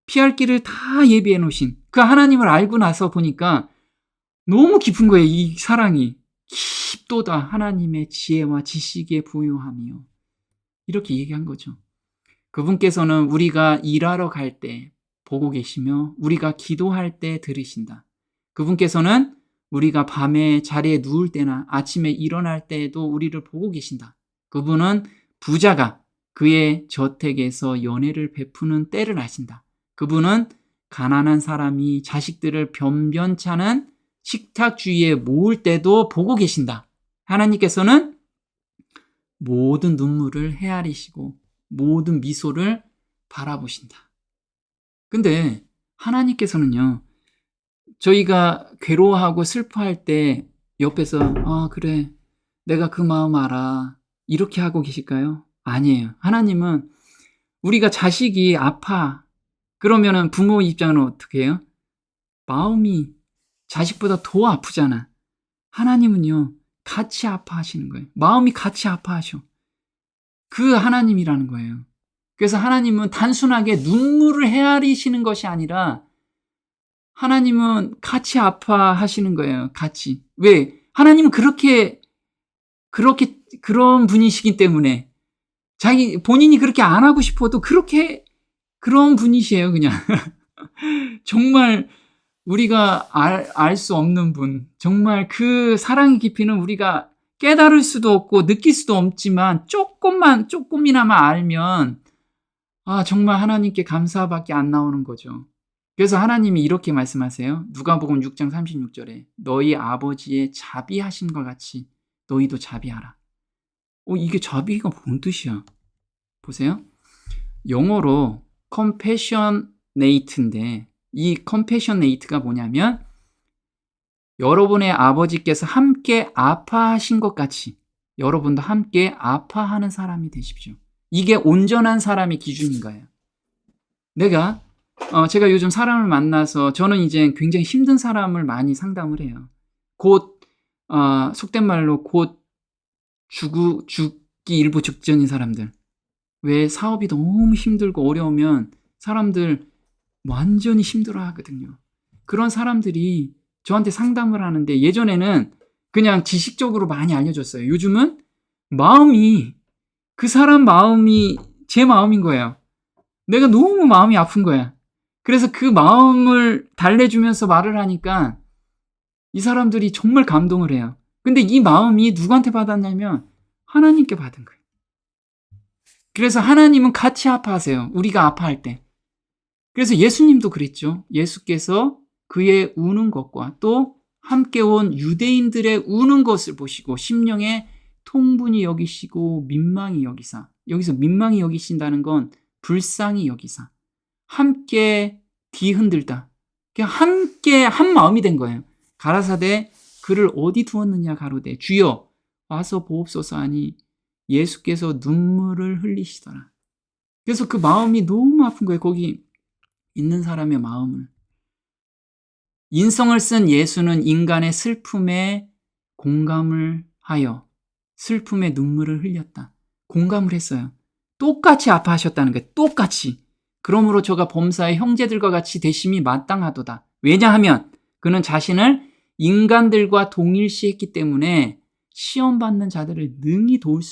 피할 길을 다 예비해 놓으신 그 하나님을 알고 나서 보니까 너무 깊은 거예요. 이 사랑이. 깊도다 하나님의 지혜와 지식에 부요하며 이렇게 얘기한 거죠. 그분께서는 우리가 일하러 갈 때 보고 계시며 우리가 기도할 때 들으신다. 그분께서는 우리가 밤에 자리에 누울 때나 아침에 일어날 때에도 우리를 보고 계신다. 그분은 부자가 그의 저택에서 연애를 베푸는 때를 아신다. 그분은 가난한 사람이 자식들을 변변찮은 식탁 주위에 모을 때도 보고 계신다. 하나님께서는 모든 눈물을 헤아리시고 모든 미소를 바라보신다. 근데 하나님께서는요, 저희가 괴로워하고 슬퍼할 때 옆에서 그래, 내가 그 마음 알아, 이렇게 하고 계실까요? 아니에요. 하나님은 우리가 자식이 아파 그러면은 부모 입장은 어떻게 해요? 마음이 자식보다 더 아프잖아. 하나님은요, 같이 아파하시는 거예요. 마음이 같이 아파하셔. 그 하나님이라는 거예요. 그래서 하나님은 단순하게 눈물을 헤아리시는 것이 아니라 하나님은 같이 아파하시는 거예요. 같이. 왜? 하나님은 그런 분이시기 때문에 본인이 그렇게 안 하고 싶어도 그런 분이시에요, 그냥. 정말 우리가 알 수 없는 분. 정말 그 사랑의 깊이는 우리가 깨달을 수도 없고 느낄 수도 없지만 조금이나마 알면 정말 하나님께 감사밖에 안 나오는 거죠. 그래서 하나님이 이렇게 말씀하세요. 누가복음 6장 36절에 너희 아버지의 자비하심과 같이 너희도 자비하라. 이게 자비가 뭔 뜻이야? 보세요. 영어로 compassionate인데 이 compassionate가 뭐냐면 여러분의 아버지께서 함께 아파하신 것 같이 여러분도 함께 아파하는 사람이 되십시오. 이게 온전한 사람의 기준인 거예요. 제가 요즘 사람을 만나서 저는 이제 굉장히 힘든 사람을 많이 상담을 해요. 속된 말로 곧 죽기 일부 직전인 사람들. 왜 사업이 너무 힘들고 어려우면 사람들 완전히 힘들어 하거든요. 그런 사람들이 저한테 상담을 하는데 예전에는 그냥 지식적으로 많이 알려줬어요. 요즘은 그 사람 마음이 제 마음인 거예요. 내가 너무 마음이 아픈 거야. 그래서 그 마음을 달래주면서 말을 하니까 이 사람들이 정말 감동을 해요. 근데 이 마음이 누구한테 받았냐면 하나님께 받은 거예요. 그래서 하나님은 같이 아파하세요. 우리가 아파할 때. 그래서 예수님도 그랬죠. 예수께서 그의 우는 것과 또 함께 온 유대인들의 우는 것을 보시고 심령에 통분히 여기시고 민망히 여기사. 여기서 민망히 여기신다는 건 불쌍히 여기사. 함께 뒤흔들다. 그냥 함께 한 마음이 된 거예요. 가라사대 그를 어디 두었느냐 가로되 주여 와서 보옵소서 하니 예수께서 눈물을 흘리시더라. 그래서 그 마음이 너무 아픈 거예요. 거기 있는 사람의 마음을. 인성을 쓴 예수는 인간의 슬픔에 공감을 하여 슬픔에 눈물을 흘렸다. 공감을 했어요. 똑같이 아파하셨다는 거예요. 똑같이. 그러므로 저가 범사의 형제들과 같이 되심이 마땅하도다. 왜냐하면 그는 자신을 인간들과 동일시했기 때문에 시험받는 자들을 능히 도울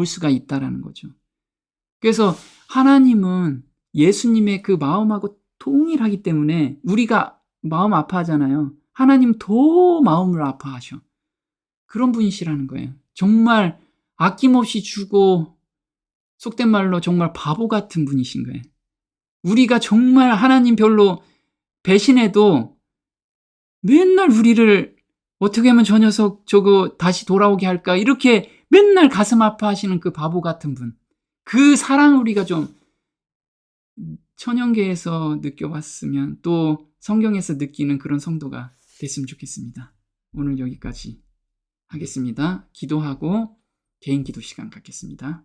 수가 있다라는 거죠. 그래서 하나님은 예수님의 그 마음하고 동일하기 때문에 우리가 마음 아파하잖아요. 하나님 더 마음을 아파하셔. 그런 분이시라는 거예요. 정말 아낌없이 주고 속된 말로 정말 바보 같은 분이신 거예요. 우리가 정말 하나님 별로 배신해도 맨날 우리를 어떻게 하면 저 녀석 저거 다시 돌아오게 할까 이렇게 맨날 가슴 아파하시는 그 바보 같은 분. 그 사랑을 우리가 좀 천연계에서 느껴봤으면 또 성경에서 느끼는 그런 성도가 됐으면 좋겠습니다. 오늘 여기까지 하겠습니다. 기도하고 개인 기도 시간 갖겠습니다.